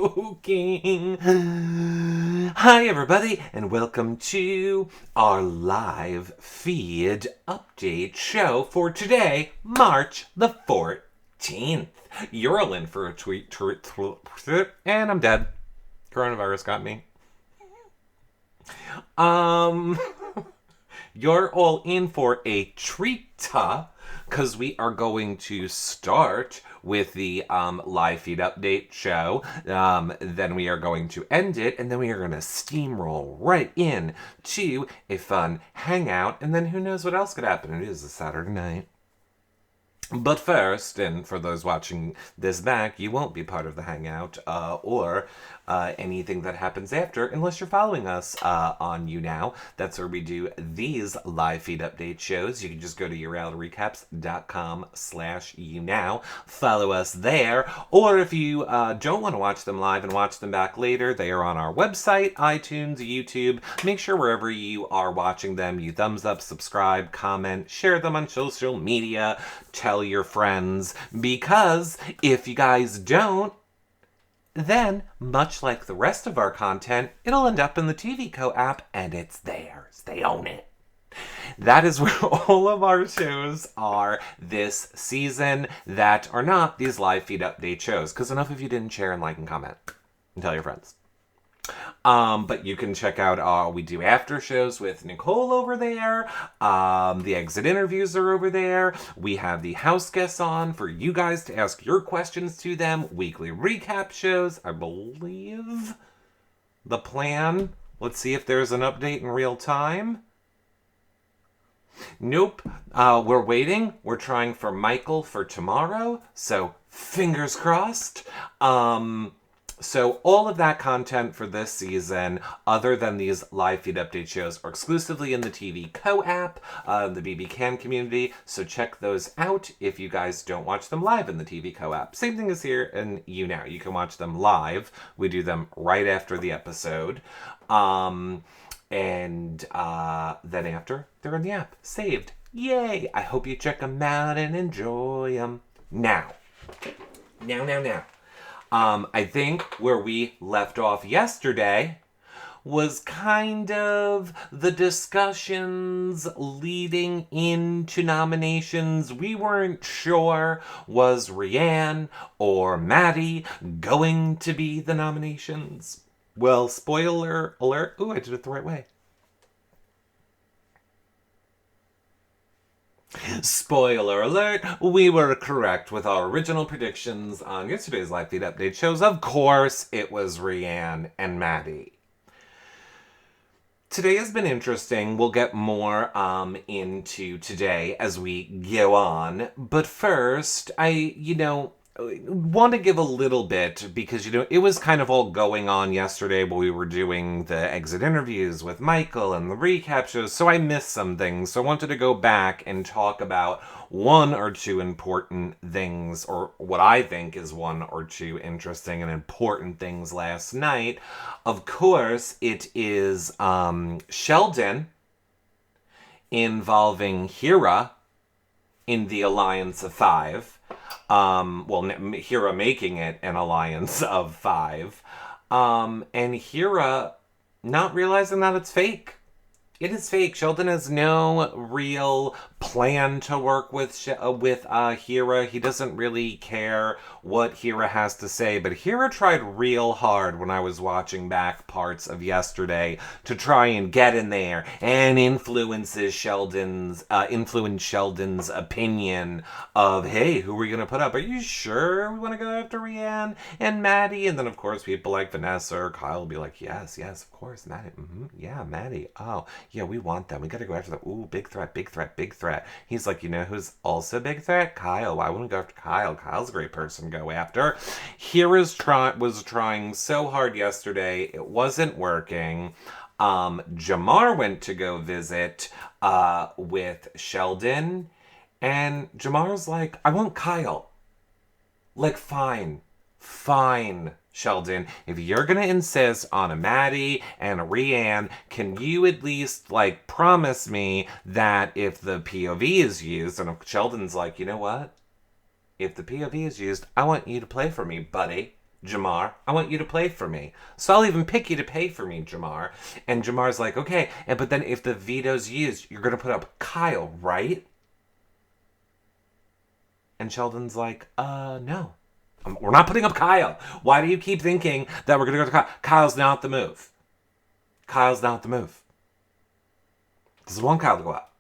joking. Hi, everybody, and welcome to our live feed update show for today, March the 14th. You're all in for a tweet, and I'm dead. Coronavirus got me. You're all in for a treat, because we are going to start with the live feed update show. Then we are going to end it, and then we are going to steamroll right in to a fun hangout, and then who knows what else could happen. It is a Saturday night. But first, and for those watching this back, you won't be part of the hangout or anything that happens after unless you're following us on YouNow. That's where we do these live feed update shows. You can just go to yourrealityrecaps.com/YouNow. Follow us there. Or if you don't want to watch them live and watch them back later, they are on our website, iTunes, YouTube. Make sure wherever you are watching them, you thumbs up, subscribe, comment, share them on social media, tell your friends, because if you guys don't, then, much like the rest of our content, it'll end up in the TV Co app, and it's theirs. They own it. That is where all of our shows are this season that are not these live feed update shows, because enough of you didn't share and like and comment and tell your friends. But you can check out, we do after shows with Nicole over there. The exit interviews are over there. We have the house guests on for you guys to ask your questions to them. Weekly recap shows, I believe. The plan. Let's see if there's an update in real time. Nope. We're waiting. We're trying for Michael for tomorrow. So, fingers crossed. So all of that content for this season, other than these live feed update shows, are exclusively in the TV Co app, the BB Can community. So check those out if you guys don't watch them live in the TV Co app. Same thing as here in YouNow. You can watch them live. We do them right after the episode. And then after, they're in the app. Saved. Yay! I hope you check them out and enjoy them. Now. I think where we left off yesterday was kind of the discussions leading into nominations. We weren't sure, was Rianne or Maddie going to be the nominations? Well, spoiler alert. Ooh, I did it the right way. Spoiler alert, we were correct with our original predictions on yesterday's live feed update shows. Of course, it was Rianne and Maddie. Today has been interesting. We'll get more into today as we go on. But first, I want to give a little bit because, it was kind of all going on yesterday while we were doing the exit interviews with Michael and the recap shows, so I missed some things. So I wanted to go back and talk about one or two important things, or what I think is one or two interesting and important things last night. Of course, it is Sheldon involving Hira in the Alliance of Five. Hira making it an alliance of 5. And Hira not realizing that it's fake. It is fake. Sheldon has no real plan to work with Hira. He doesn't really care what Hira has to say, but Hira tried real hard when I was watching back parts of yesterday to try and get in there and influence Sheldon's opinion of, hey, who are we going to put up? Are you sure we want to go after Rianne and Maddie? And then, of course, people like Vanessa or Kyle will be like, yes, of course, Maddie. Yeah, Maddie. Oh, yeah, we want them. We got to go after them. Ooh, big threat. He's like, who's also a big threat? Kyle. I wouldn't go after Kyle. Kyle's a great person to go after. Hira's was trying so hard yesterday. It wasn't working. Jamar went to go visit with Sheldon. And Jamar's like, I want Kyle. Like, fine, Sheldon, if you're gonna insist on a Maddie and a Rianne, can you at least, promise me that if the POV is used, and Sheldon's like, you know what? If the POV is used, I want you to play for me, buddy. Jamar. I want you to play for me. So I'll even pick you to pay for me, Jamar. And Jamar's like, okay. But then if the veto's used, you're going to put up Kyle, right? And Sheldon's like, no. We're not putting up Kyle. Why do you keep thinking that we're going to go to Kyle? Kyle's not the move. Kyle's not the move. This is one Kyle to go up.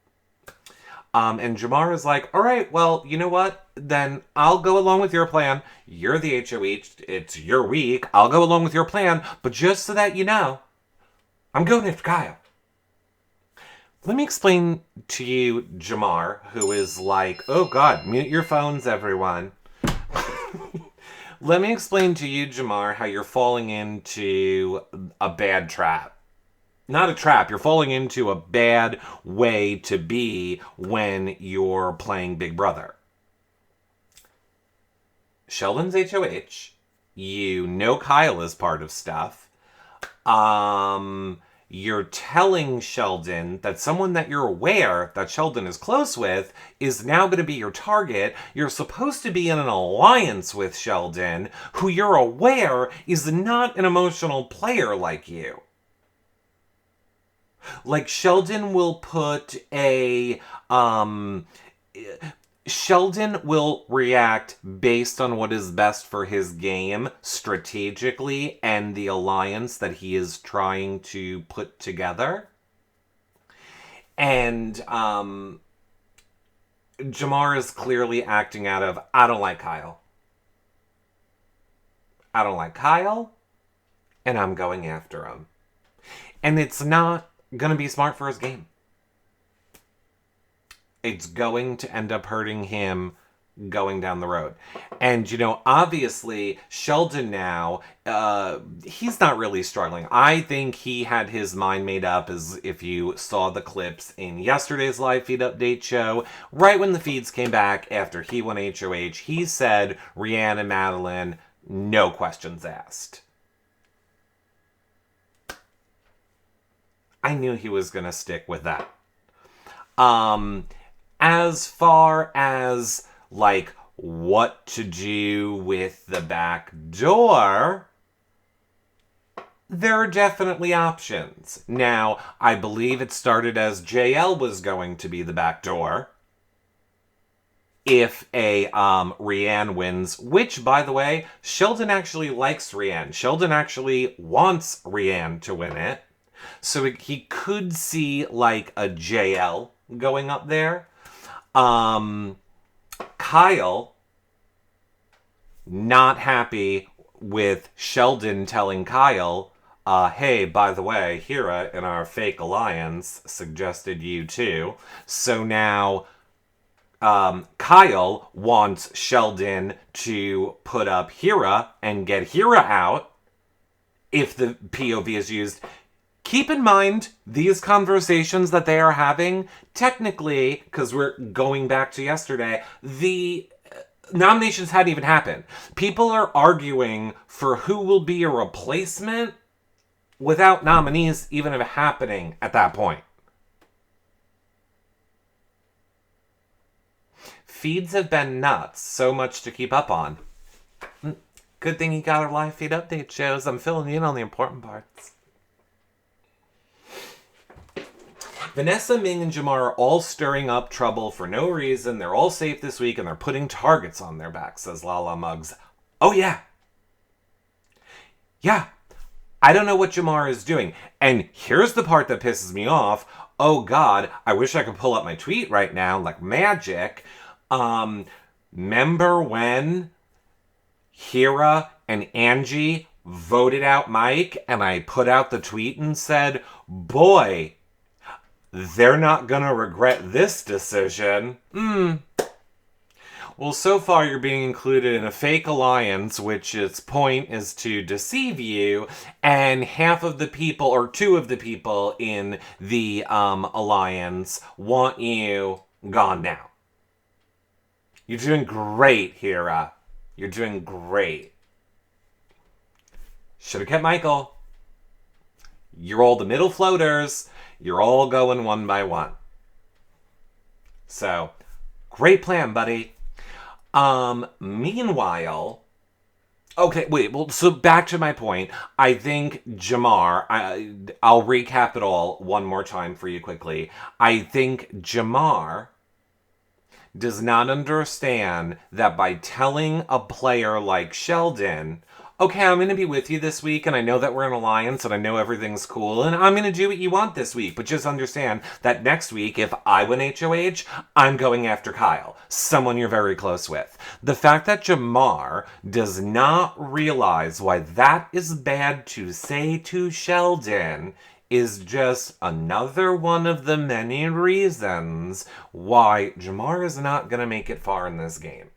And Jamar is like, all right, well, you know what? Then I'll go along with your plan. You're the HOH. It's your week. I'll go along with your plan. But just so that you know, I'm going after Kyle. Let me explain to you, Jamar, who is like, oh God, mute your phones, everyone. Let me explain to you, Jamar, how you're falling into a bad trap. Not a trap. You're falling into a bad way to be when you're playing Big Brother. Sheldon's HOH. You know Kyle is part of stuff. You're telling Sheldon that someone that you're aware that Sheldon is close with is now going to be your target. You're supposed to be in an alliance with Sheldon, who you're aware is not an emotional player like you. Like, Sheldon will put a, Sheldon will react based on what is best for his game strategically and the alliance that he is trying to put together. And, Jamar is clearly acting out of, I don't like Kyle. I don't like Kyle, and I'm going after him. And it's not gonna be smart for his game. It's going to end up hurting him going down the road. And, you know, obviously, Sheldon now, he's not really struggling. I think he had his mind made up, as if you saw the clips in yesterday's live feed update show. Right when the feeds came back after he won HOH, he said, Rhiannon and Madeline, no questions asked. I knew he was going to stick with that. As far as, like, what to do with the back door, there are definitely options. Now, I believe it started as JL was going to be the back door. If a Rhiannon wins, which, by the way, Sheldon actually likes Rhiannon. Sheldon actually wants Rhiannon to win it. So he could see, like, a JL going up there. Kyle, not happy with Sheldon telling Kyle, hey, by the way, Hira in our fake alliance suggested you too. So now, Kyle wants Sheldon to put up Hira and get Hira out if the POV is used. Keep in mind, these conversations that they are having, technically, because we're going back to yesterday, the nominations hadn't even happened. People are arguing for who will be a replacement without nominees even happening at that point. Feeds have been nuts. So much to keep up on. Good thing you got our live feed update shows. I'm filling you in on the important parts. Vanessa, Ming, and Jamar are all stirring up trouble for no reason. They're all safe this week, and they're putting targets on their backs, says Lala Muggs. Oh, yeah. Yeah. I don't know what Jamar is doing. And here's the part that pisses me off. Oh, God, I wish I could pull up my tweet right now, like magic. Remember when Hira and Angie voted out Mike, and I put out the tweet and said, boy, they're not gonna regret this decision. Well, so far you're being included in a fake alliance, which its point is to deceive you, and half of the people, or two of the people in the alliance, want you gone now. You're doing great, Hira. You're doing great. Should have kept Michael. You're all the middle floaters. You're all going one by one. So, great plan, buddy. Meanwhile, Okay, wait. Well, so back to my point. I think Jamar. I'll recap it all one more time for you quickly. I think Jamar does not understand that by telling a player like Sheldon, okay, I'm going to be with you this week, and I know that we're an alliance, and I know everything's cool, and I'm going to do what you want this week, but just understand that next week, if I win HOH, I'm going after Kyle, someone you're very close with. The fact that Jamar does not realize why that is bad to say to Sheldon is just another one of the many reasons why Jamar is not going to make it far in this game.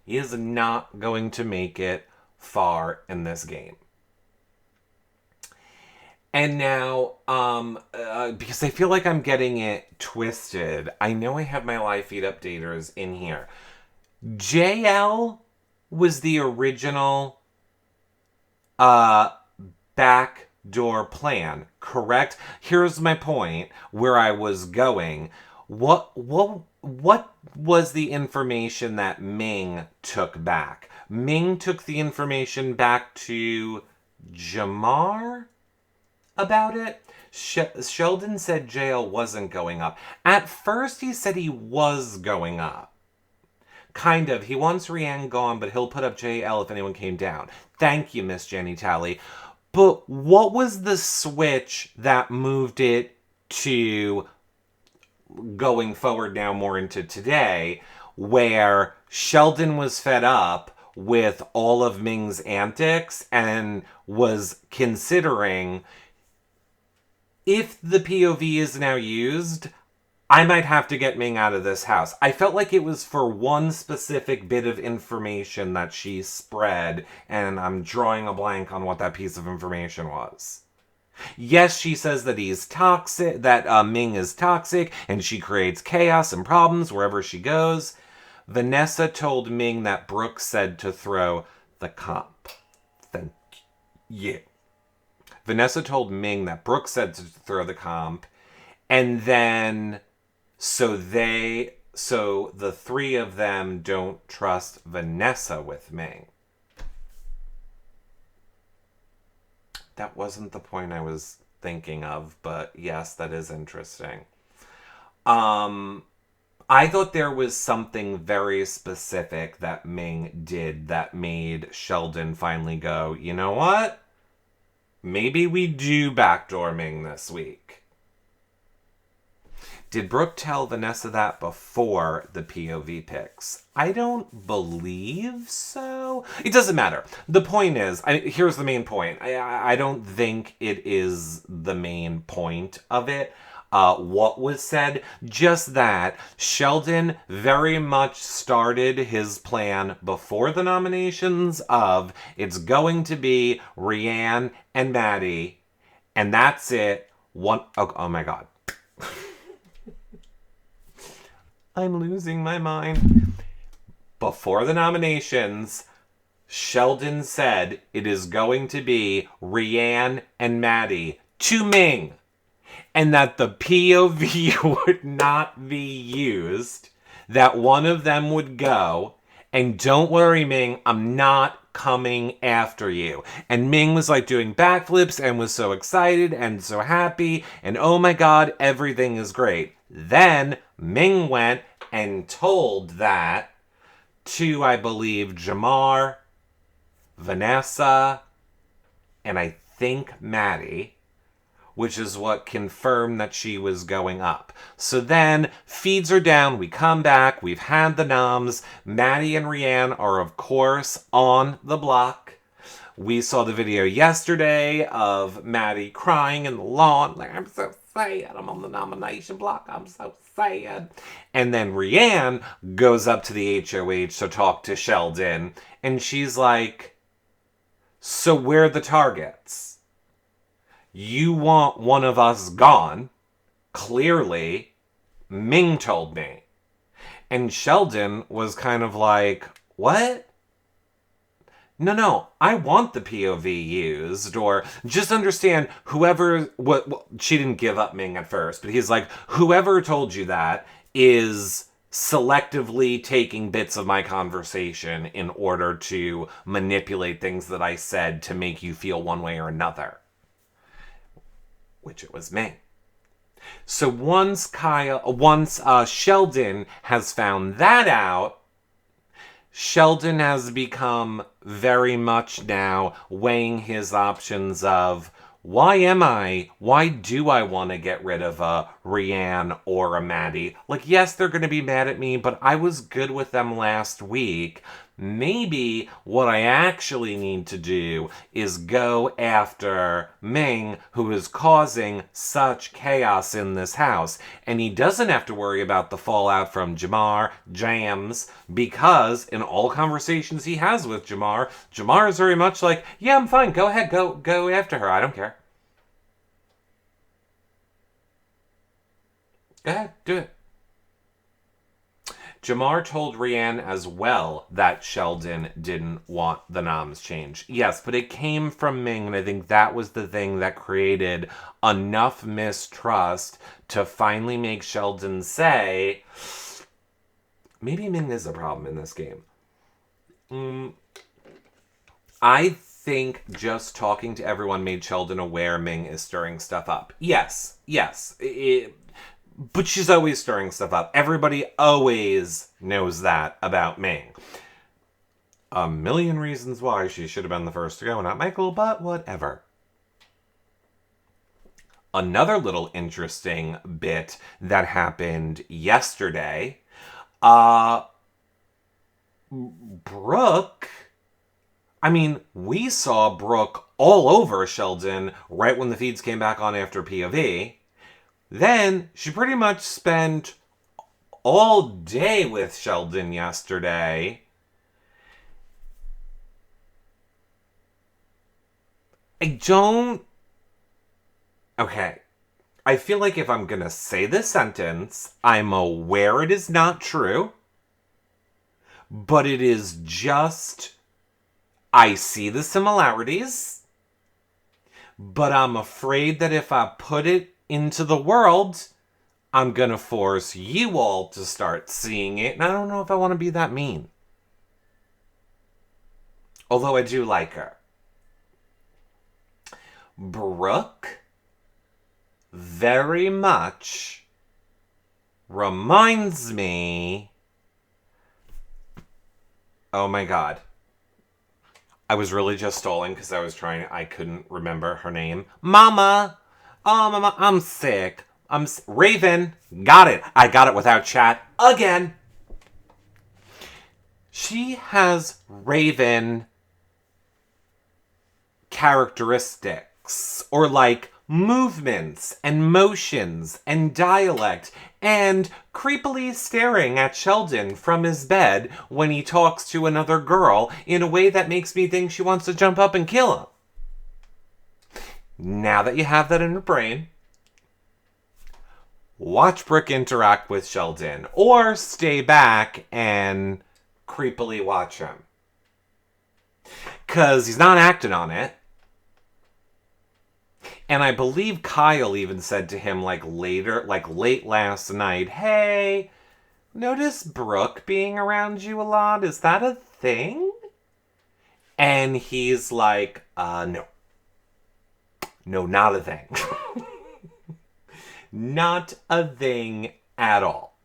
He is not going to make it far in this game. And now, because I feel like I'm getting it twisted, I know I have my live feed updaters in here. JL was the original backdoor plan, correct? Here's my point where I was going. What was the information that Ming took back? Ming took the information back to Jamar about it. Sheldon said JL wasn't going up. At first he said he was going up. Kind of. He wants Rianne gone, but he'll put up JL if anyone came down. Thank you, Miss Jenny Talley. But what was the switch that moved it to going forward now more into today, where Sheldon was fed up with all of Ming's antics and was considering, if the POV is now used, I might have to get Ming out of this house. I felt like it was for one specific bit of information that she spread, and I'm drawing a blank on what that piece of information was. Yes, she says that he's toxic, that Ming is toxic, and she creates chaos and problems wherever she goes. Vanessa told Ming that Brooke said to throw the comp. Thank you. Vanessa told Ming that Brooke said to throw the comp, and then so the three of them don't trust Vanessa with Ming. That wasn't the point I was thinking of, but yes, that is interesting. I thought there was something very specific that Ming did that made Sheldon finally go, you know what? Maybe we do backdoor Ming this week. Did Brooke tell Vanessa that before the POV pics? I don't believe so. It doesn't matter. The point is, here's the main point. I don't think it is the main point of it. What was said, just that Sheldon very much started his plan before the nominations of it's going to be Rianne and Maddie, and that's it. Oh my god. I'm losing my mind. Before the nominations, Sheldon said it is going to be Rianne and Maddie to Ming, and that the POV would not be used, that one of them would go, and don't worry, Ming, I'm not coming after you. And Ming was like doing backflips and was so excited and so happy, and oh my god, everything is great. Then Ming went and told that to, I believe, Jamar, Vanessa, and I think Maddie, which is what confirmed that she was going up. So then, feeds are down, we come back, we've had the noms, Maddie and Rianne are of course on the block. We saw the video yesterday of Maddie crying in the lawn, like, I'm so sad, I'm on the nomination block, I'm so sad. And then Rianne goes up to the HOH to talk to Sheldon, and she's like, so we're the targets. You want one of us gone. Clearly, Ming told me. And Sheldon was kind of like, what? No, I want the POV used, or just understand whoever, she didn't give up Ming at first, but he's like, whoever told you that is selectively taking bits of my conversation in order to manipulate things that I said to make you feel one way or another. Which it was me. So once Sheldon has found that out, Sheldon has become very much now weighing his options of, why do I want to get rid of a Rianne or a Maddie? Like, yes, they're going to be mad at me, but I was good with them last week. Maybe what I actually need to do is go after Ming, who is causing such chaos in this house. And he doesn't have to worry about the fallout from Jamar, Jams, because in all conversations he has with Jamar, Jamar is very much like, yeah, I'm fine, go ahead, go after her, I don't care. Go ahead, do it. Jamar told Rianne as well that Sheldon didn't want the noms change. Yes, but it came from Ming, and I think that was the thing that created enough mistrust to finally make Sheldon say, maybe Ming is a problem in this game. I think just talking to everyone made Sheldon aware Ming is stirring stuff up. Yes. But she's always stirring stuff up. Everybody always knows that about Ming. A million reasons why she should have been the first to go, not Michael, but whatever. Another little interesting bit that happened yesterday. Brooke... I mean, we saw Brooke all over Sheldon right when the feeds came back on after POV. Then she pretty much spent all day with Sheldon yesterday. Okay. I feel like if I'm gonna say this sentence, I'm aware it is not true. But it is just... I see the similarities. But I'm afraid that if I put it into the world, I'm gonna force you all to start seeing it, and I don't know if I want to be that mean. Although I do like her. Brooke very much reminds me... Oh my god. I was really just stalling because I couldn't remember her name. Mama! Oh, Mama, I'm sick. Raven. Got it. I got it without chat. Again. She has Raven characteristics. Or like movements and motions and dialect. And creepily staring at Sheldon from his bed when he talks to another girl in a way that makes me think she wants to jump up and kill him. Now that you have that in your brain, watch Brooke interact with Sheldon, or stay back and creepily watch him. Because he's not acting on it. And I believe Kyle even said to him late last night, hey, notice Brooke being around you a lot? Is that a thing? And he's like, no. No, not a thing. Not a thing at all.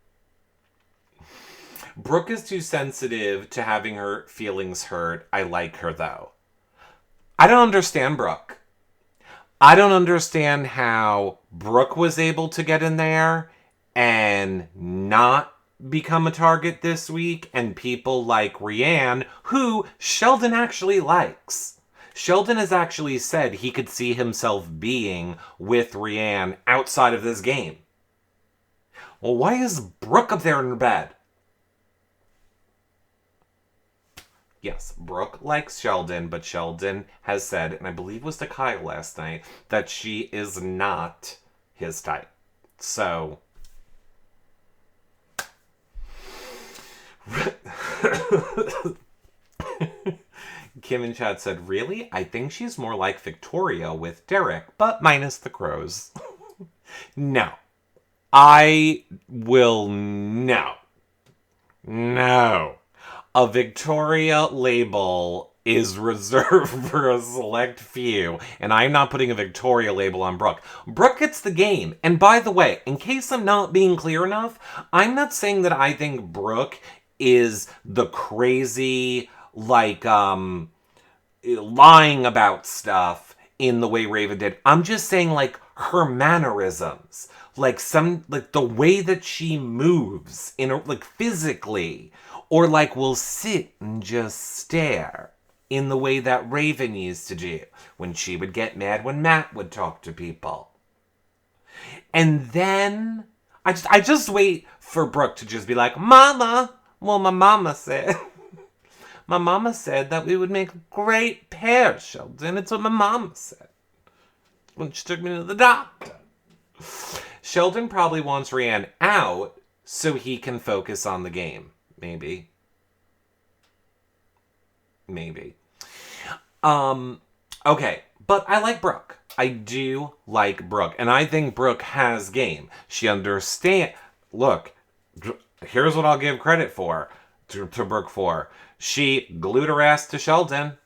Brooke is too sensitive to having her feelings hurt. I like her, though. I don't understand Brooke. I don't understand how Brooke was able to get in there and not become a target this week, and people like Rianne, who Sheldon actually likes. Sheldon has actually said he could see himself being with Rianne outside of this game. Well, why is Brooke up there in her bed? Yes, Brooke likes Sheldon, but Sheldon has said, and I believe it was to Kyle last night, that she is not his type. So... Kim in chat said, really? I think she's more like Victoria with Derek, but minus the crows. No. I will no. No. A Victoria label is reserved for a select few, and I'm not putting a Victoria label on Brooke. Brooke gets the game. And by the way, in case I'm not being clear enough, I'm not saying that I think Brooke is the crazy, like, lying about stuff in the way Raven did. I'm just saying, like, her mannerisms, like the way that she moves in like physically, or like will sit and just stare in the way that Raven used to do when she would get mad when Matt would talk to people. And then I just wait for Brooke to just be like, Mama, well, my mama said. My mama said that we would make a great pair, Sheldon. It's what my mama said when she took me to the doctor. Sheldon probably wants Rhiannon out so he can focus on the game. Maybe. Okay, but I like Brooke. I do like Brooke. And I think Brooke has game. She understands. Look, here's what I'll give credit for to Brooke for. She glued her ass to Sheldon.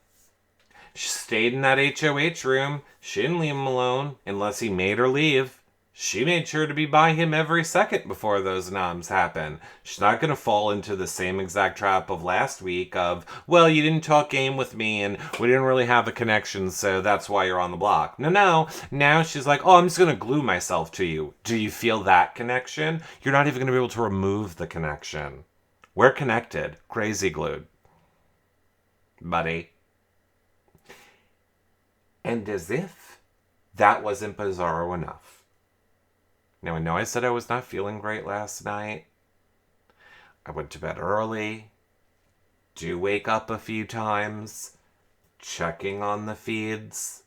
She stayed in that HOH room. She didn't leave him alone unless he made her leave. She made sure to be by him every second before those noms happen. She's not going to fall into the same exact trap of last week of, well, you didn't talk game with me and we didn't really have a connection, so that's why you're on the block. No. Now she's like, oh, I'm just going to glue myself to you. Do you feel that connection? You're not even going to be able to remove the connection. We're connected. Crazy glued. Buddy. And as if that wasn't bizarro enough. Now, I know I said I was not feeling great last night. I went to bed early. Do wake up a few times. Checking on the feeds.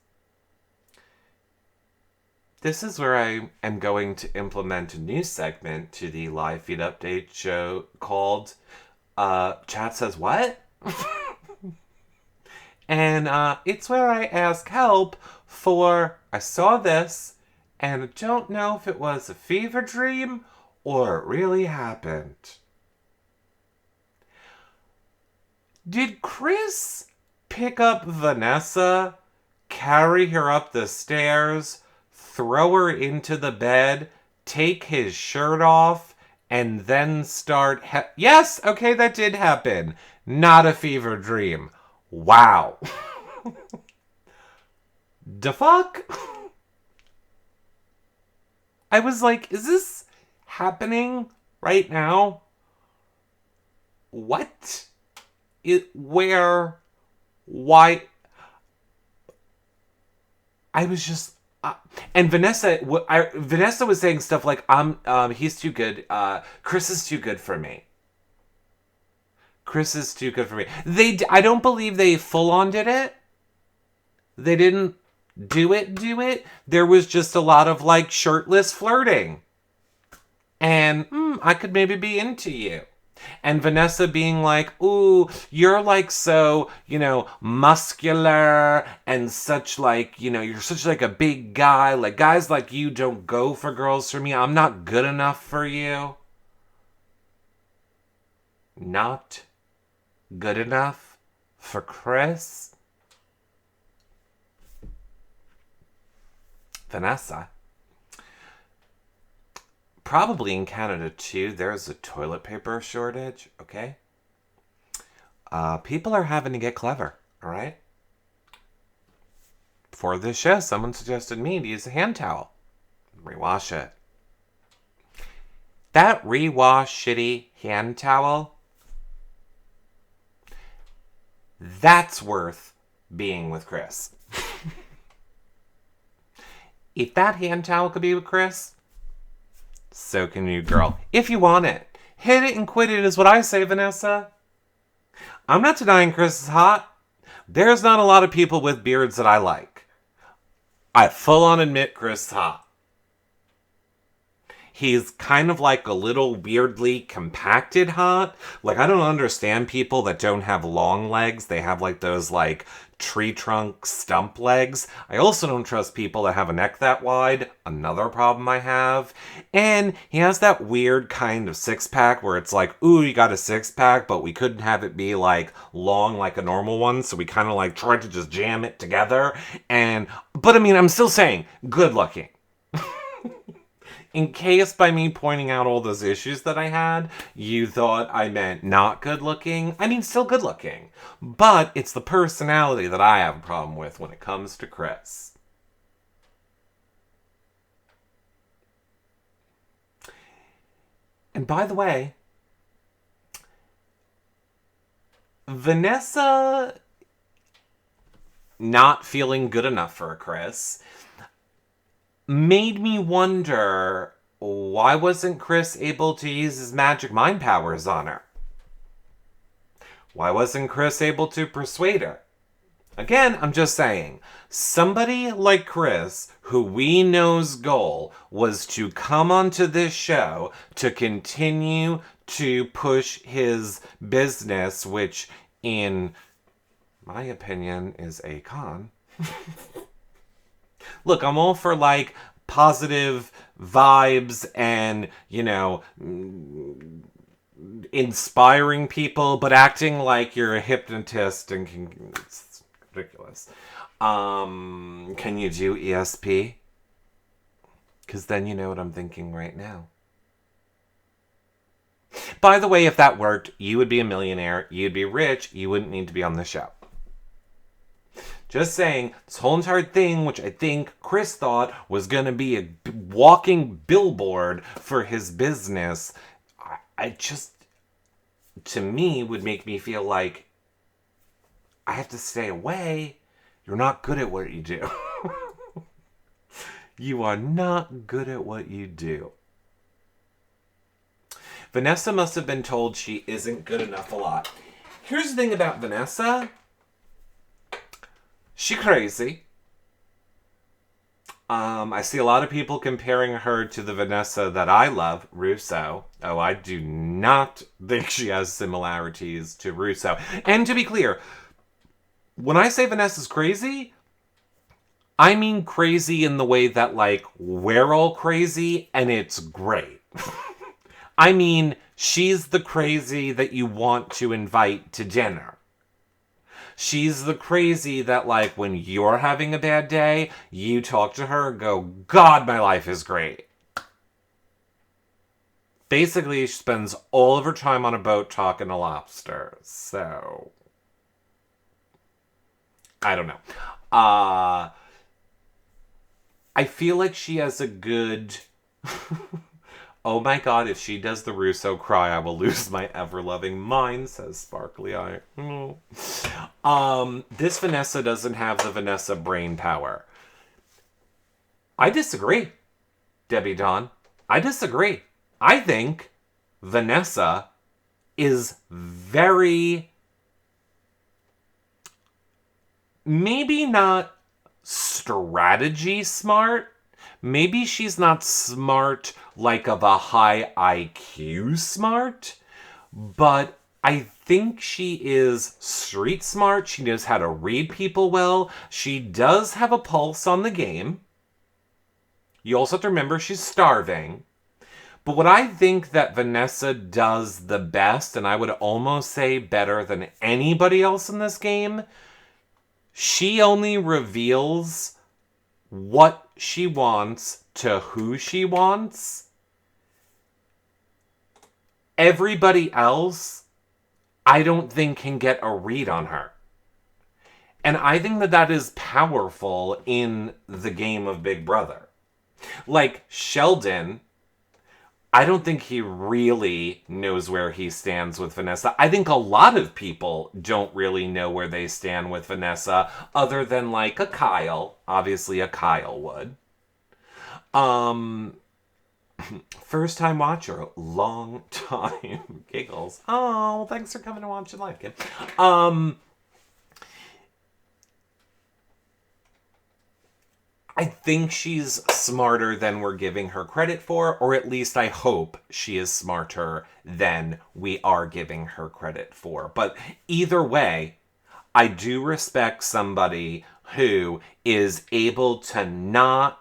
This is where I am going to implement a new segment to the live feed update show called Chat Says What? And it's where I ask help for, I saw this, and I don't know if it was a fever dream or it really happened. Did Chris pick up Vanessa, carry her up the stairs, throw her into the bed, take his shirt off, and then start... Yes, okay, that did happen. Not a fever dream. Wow. Da fuck? I was like, is this happening right now? What? Where? Why? I was just... and Vanessa was saying stuff like, he's too good. Chris is too good for me. Chris is too good for me. I don't believe they full-on did it. They didn't do it. There was just a lot of, like, shirtless flirting. And, I could maybe be into you. And Vanessa being like, ooh, you're, like, so, muscular and such, like, you're such, like, a big guy. Like, guys like you don't go for girls for me. I'm not good enough for you. Not good enough for Chris? Vanessa. Probably in Canada too, there's a toilet paper shortage, okay? People are having to get clever, alright? Before this show, someone suggested me to use a hand towel. Rewash it. That rewash shitty hand towel, that's worth being with Chris. If that hand towel could be with Chris, so can you, girl. If you want it. Hit it and quit it is what I say, Vanessa. I'm not denying Chris is hot. There's not a lot of people with beards that I like. I full on admit Chris is hot. He's kind of like a little weirdly compacted hot. Like, I don't understand people that don't have long legs. They have like those like tree trunk stump legs. I also don't trust people that have a neck that wide. Another problem I have. And he has that weird kind of six-pack where it's like, ooh, you got a six-pack, but we couldn't have it be like long like a normal one, so we kind of like tried to just jam it together. But I mean, I'm still saying, good looking. In case by me pointing out all those issues that I had, you thought I meant not good looking. I mean, still good looking. But it's the personality that I have a problem with when it comes to Chris. And by the way, Vanessa not feeling good enough for Chris made me wonder, why wasn't Chris able to use his magic mind powers on her? Why wasn't Chris able to persuade her? Again, I'm just saying, somebody like Chris, who we know's goal was to come onto this show to continue to push his business, which in my opinion is a con. Look, I'm all for like positive vibes and, you know, inspiring people, but acting like you're a hypnotist and it's ridiculous. Can you do ESP? Because then you know what I'm thinking right now. By the way, if that worked, you would be a millionaire, you'd be rich, you wouldn't need to be on the show. Just saying, this whole entire thing, which I think Chris thought was going to be a walking billboard for his business, I just, to me, would make me feel like I have to stay away. You're not good at what you do. You are not good at what you do. Vanessa must have been told she isn't good enough a lot. Here's the thing about Vanessa. She crazy. I see a lot of people comparing her to the Vanessa that I love, Russo. Oh, I do not think she has similarities to Russo. And to be clear, when I say Vanessa's crazy, I mean crazy in the way that, like, we're all crazy and it's great. I mean, she's the crazy that you want to invite to dinner. She's the crazy that, like, when you're having a bad day, you talk to her and go, God, my life is great. Basically, she spends all of her time on a boat talking to lobsters. So, I don't know. I feel like she has a good... Oh my god, if she does the Russo cry, I will lose my ever-loving mind, says Sparkly Eye. This Vanessa doesn't have the Vanessa brain power. I disagree, Debbie Dawn. I disagree. I think Vanessa is very... maybe not strategy smart. Maybe she's not smart like of a high IQ smart, but I think she is street smart. She knows how to read people well. She does have a pulse on the game. You also have to remember she's starving. But what I think that Vanessa does the best, and I would almost say better than anybody else in this game, she only reveals what she wants to who she wants. Everybody else, I don't think can get a read on her. And I think that that is powerful in the game of Big Brother. Like Sheldon, I don't think he really knows where he stands with Vanessa. I think a lot of people don't really know where they stand with Vanessa, other than like a Kyle. Obviously a Kyle would. First time watcher, long time. Giggles. Oh, thanks for coming to watch it live, kid. I think she's smarter than we're giving her credit for, or at least I hope she is smarter than we are giving her credit for. But either way, I do respect somebody who is able to not,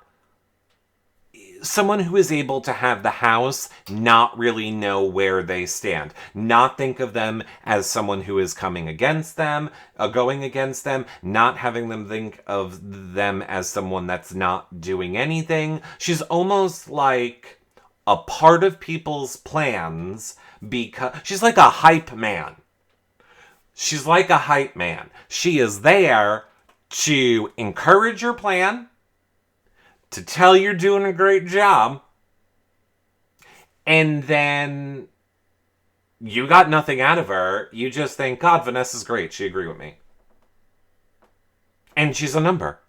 someone who is able to have the house not really know where they stand, not think of them as someone who is coming against them, going against them, not having them think of them as someone that's not doing anything. She's almost like a part of people's plans because she's like a hype man. She's like a hype man. She is there to encourage your plan, to tell you're doing a great job, and then you got nothing out of her. You just think, God, Vanessa's great. She agreed with me. And she's a number.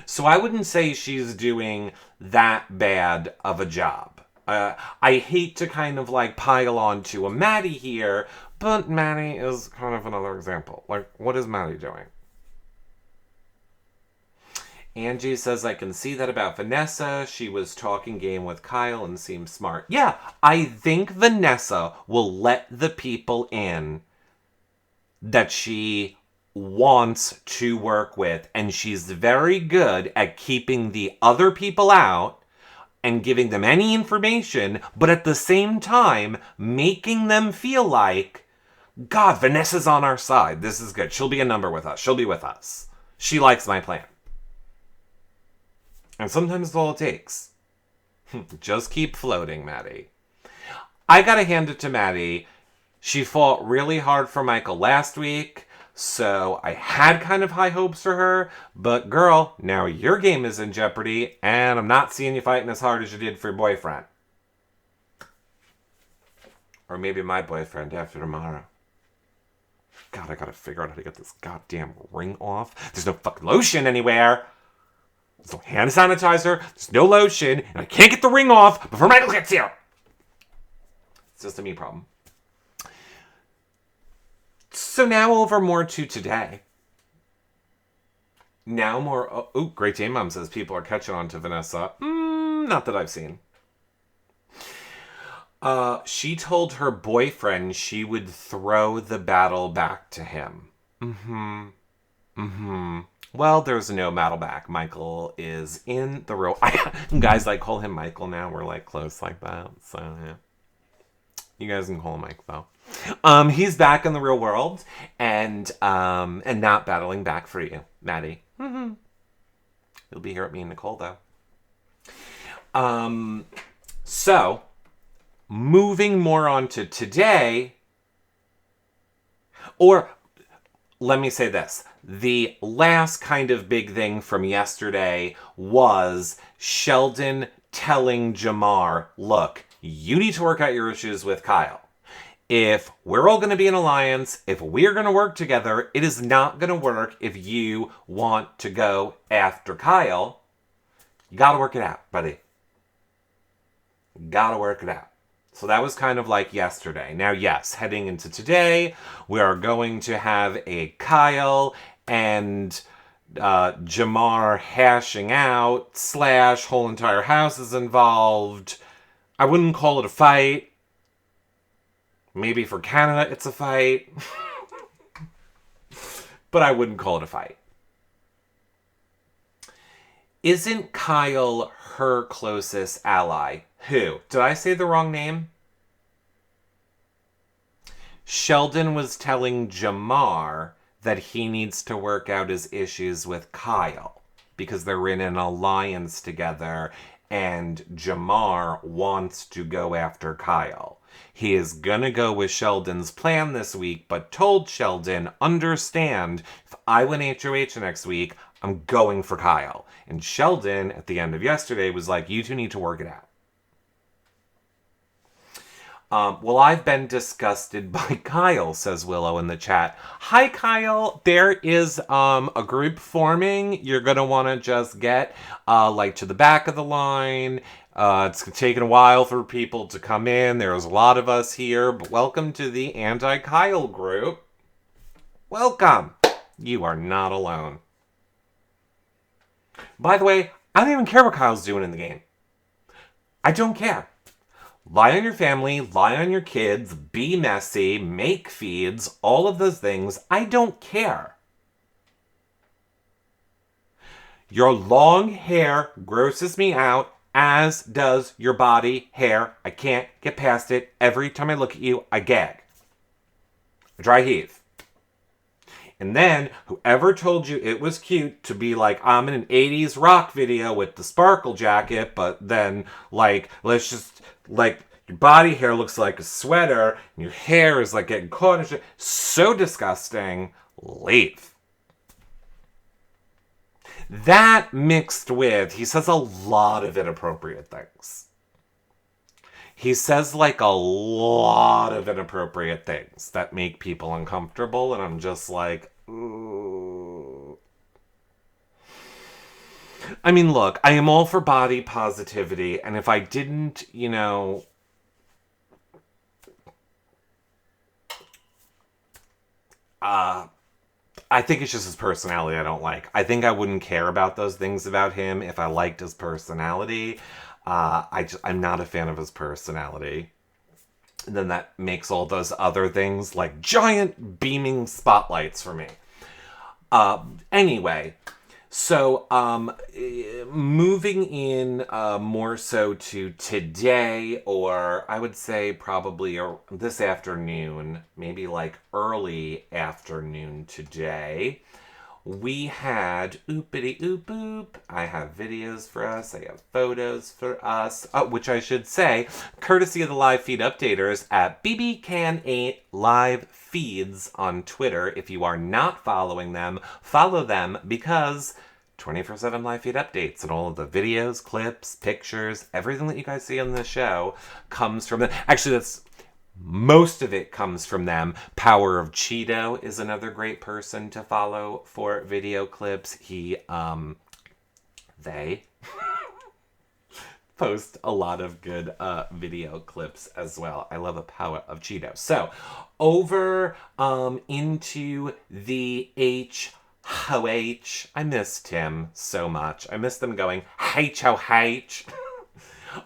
So I wouldn't say she's doing that bad of a job. I hate to kind of like pile on to a Maddie here, but Maddie is kind of another example. Like, what is Maddie doing? Angie says, I can see that about Vanessa. She was talking game with Kyle and seemed smart. Yeah, I think Vanessa will let the people in that she wants to work with. And she's very good at keeping the other people out and giving them any information, but at the same time, making them feel like, God, Vanessa's on our side. This is good. She'll be a number with us. She'll be with us. She likes my plan. And sometimes it's all it takes. Just keep floating, Maddie. I gotta hand it to Maddie. She fought really hard for Michael last week, so I had kind of high hopes for her. But girl, now your game is in jeopardy, and I'm not seeing you fighting as hard as you did for your boyfriend. Or maybe my boyfriend after tomorrow. God, I gotta figure out how to get this goddamn ring off. There's no fucking lotion anywhere. There's no hand sanitizer, there's no lotion, and I can't get the ring off before Michael gets here. It's just a me problem. So now over more to today. Now more... Oh, Great Dane Mom says people are catching on to Vanessa. Not that I've seen. She told her boyfriend she would throw the battle back to him. Well, there's no battle back. Michael is in the real... Guys, like, call him Michael now. We're, like, close like that. So, yeah. You guys can call him Mike, though. He's back in the real world and not battling back for you, Maddie. He'll be here at me and Nicole, though. So, moving more on to today... Or, let me say this. The last kind of big thing from yesterday was Sheldon telling Jamar, look, you need to work out your issues with Kyle. If we're all going to be an alliance, if we're going to work together, it is not going to work if you want to go after Kyle. You got to work it out, buddy. Got to work it out. So that was kind of like yesterday. Now, yes, heading into today, we are going to have a Kyle and Jamar hashing out, / whole entire house is involved. I wouldn't call it a fight. Maybe for Canada it's a fight. But I wouldn't call it a fight. Isn't Kyle her closest ally? Who? Did I say the wrong name? Sheldon was telling Jamar that he needs to work out his issues with Kyle because they're in an alliance together and Jamar wants to go after Kyle. He is gonna go with Sheldon's plan this week, but told Sheldon, understand, if I win HOH next week, I'm going for Kyle. And Sheldon, at the end of yesterday, was like, you two need to work it out. Well, I've been disgusted by Kyle, says Willow in the chat. Hi, Kyle. There is a group forming. You're going to want to just get like to the back of the line. It's taken a while for people to come in. There's a lot of us here. But welcome to the anti-Kyle group. Welcome. You are not alone. By the way, I don't even care what Kyle's doing in the game. I don't care. Lie on your family, lie on your kids, be messy, make feeds, all of those things. I don't care. Your long hair grosses me out, as does your body hair. I can't get past it. Every time I look at you, I gag. I dry heave. And then, whoever told you it was cute to be like, I'm in an 80s rock video with the sparkle jacket, but then, like, let's just, like, your body hair looks like a sweater, and your hair is, like, getting caught in shit. So disgusting. Leave. That mixed with, he says a lot of inappropriate things. He says, like, a lot of inappropriate things that make people uncomfortable, and I'm just like, ooh. I mean, look, I am all for body positivity, and if I didn't, I think it's just his personality I don't like. I think I wouldn't care about those things about him if I liked his personality. I'm not a fan of his personality. And then that makes all those other things like giant beaming spotlights for me. Anyway, so moving in more so to today, or I would say probably this afternoon, maybe like early afternoon today, we had oopity oop oop. I have videos for us. I have photos for us, which I should say, courtesy of the live feed updaters at BBCan8 live feeds on Twitter. If you are not following them, follow them because 24/7 live feed updates and all of the videos, clips, pictures, everything that you guys see on the show comes from them. Actually, most of it comes from them. Power of Cheeto is another great person to follow for video clips. They post a lot of good video clips as well. I love a Power of Cheeto. So, over into the HOH. I miss Tim so much. I miss them going HOH.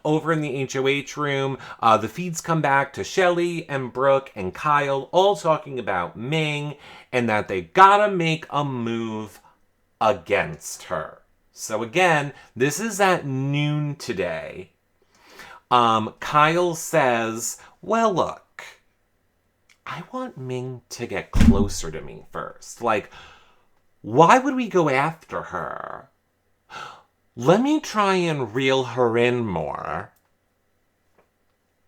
Over in the HOH room, the feeds come back to Shelly and Brooke and Kyle all talking about Ming and that they gotta make a move against her. So again, this is at noon today. Kyle says, well, look, I want Ming to get closer to me first. Like, why would we go after her? Let me try and reel her in more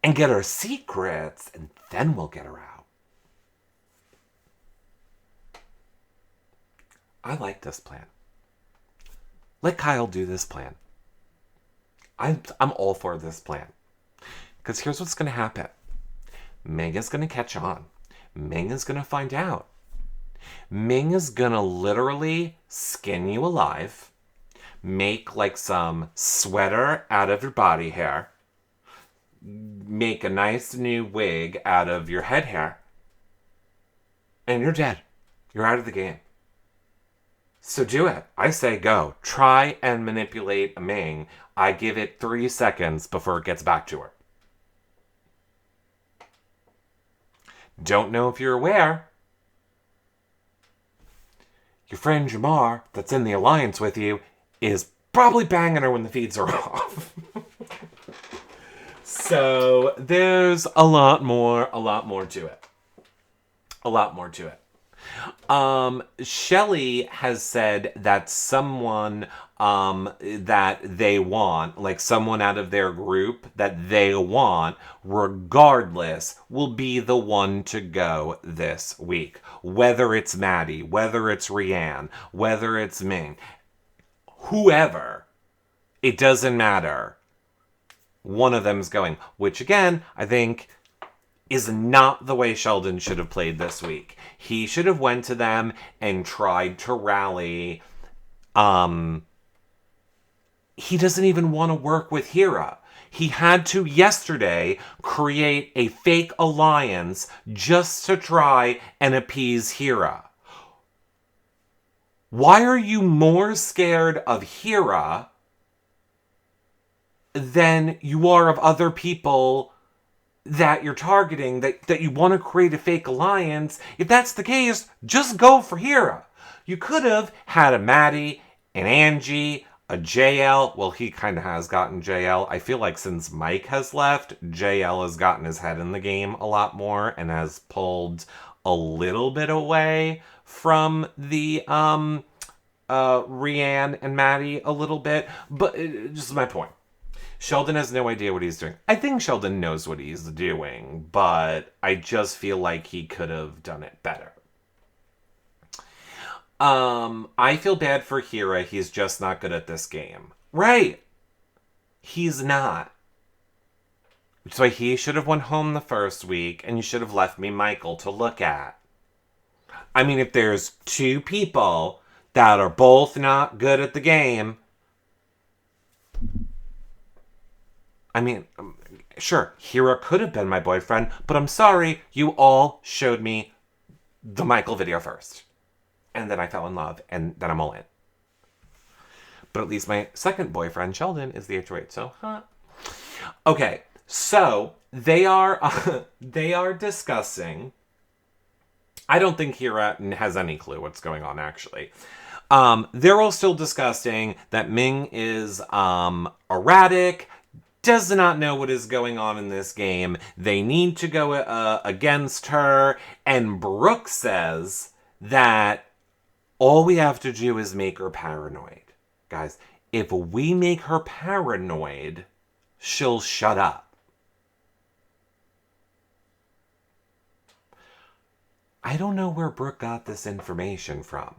and get her secrets, and then we'll get her out. I like this plan. Let Kyle do this plan. I'm all for this plan. Because here's what's going to happen. Ming is going to catch on. Ming is going to find out. Ming is going to literally skin you alive. Make like some sweater out of your body hair. Make a nice new wig out of your head hair. And you're dead. You're out of the game. So do it. I say go. Try and manipulate a Ming. I give it 3 seconds before it gets back to her. Don't know if you're aware. Your friend Jamar, that's in the alliance with you, is probably banging her when the feeds are off. So there's a lot more to it. A lot more to it. Shelly has said that someone that they want, like someone out of their group that they want, regardless, will be the one to go this week. Whether it's Maddie, whether it's Rianne, whether it's Ming, whoever, it doesn't matter. One of them's going, which again, I think is not the way Sheldon should have played this week. He should have went to them and tried to rally. He doesn't even want to work with Hera. He had to yesterday create a fake alliance just to try and appease Hera. Why are you more scared of Hira than you are of other people that you're targeting, that you want to create a fake alliance? If that's the case, just go for Hira. You could have had a Maddie, an Angie, a JL. Well, he kind of has gotten JL. I feel like since Mike has left, JL has gotten his head in the game a lot more and has pulled a little bit away from the Rianne and Maddie a little bit. But just my point. Sheldon has no idea what he's doing. I think Sheldon knows what he's doing, but I just feel like he could have done it better. I feel bad for Hira. He's just not good at this game. Right. He's not. Which is why he should have went home the first week, and you should have left me Michael to look at. I mean, if there's two people that are both not good at the game, I mean, sure, Hira could have been my boyfriend, but I'm sorry, you all showed me the Michael video first. And then I fell in love, and then I'm all in. But at least my second boyfriend, Sheldon, is the HOH, so, Okay, so they are discussing. I don't think Hira has any clue what's going on, actually. They're all still discussing that Ming is erratic, does not know what is going on in this game. They need to go against her. And Brooke says that all we have to do is make her paranoid. Guys, if we make her paranoid, she'll shut up. I don't know where Brooke got this information from.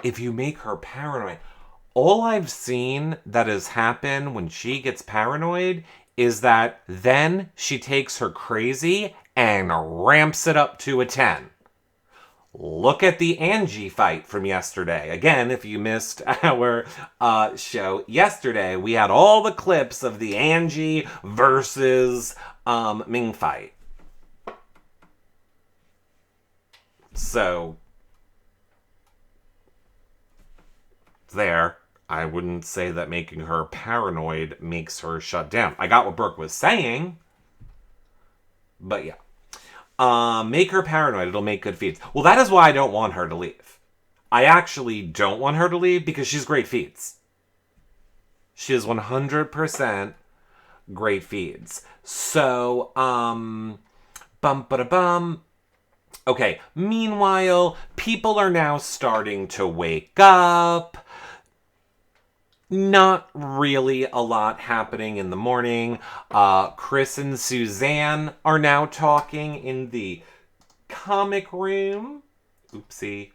If you make her paranoid, all I've seen that has happened when she gets paranoid is that then she takes her crazy and ramps it up to a 10. Look at the Angie fight from yesterday. Again, if you missed our show yesterday, we had all the clips of the Angie versus Ming fight. So there, I wouldn't say that making her paranoid makes her shut down. I got what Brooke was saying, but yeah. Make her paranoid, it'll make good feeds. Well, that is why I don't want her to leave. I actually don't want her to leave because she's great feeds. She is 100% great feeds. So, bum-ba-da-bum. Okay, meanwhile, people are now starting to wake up. Not really a lot happening in the morning. Chris and Suzanne are now talking in the comic room. Oopsie.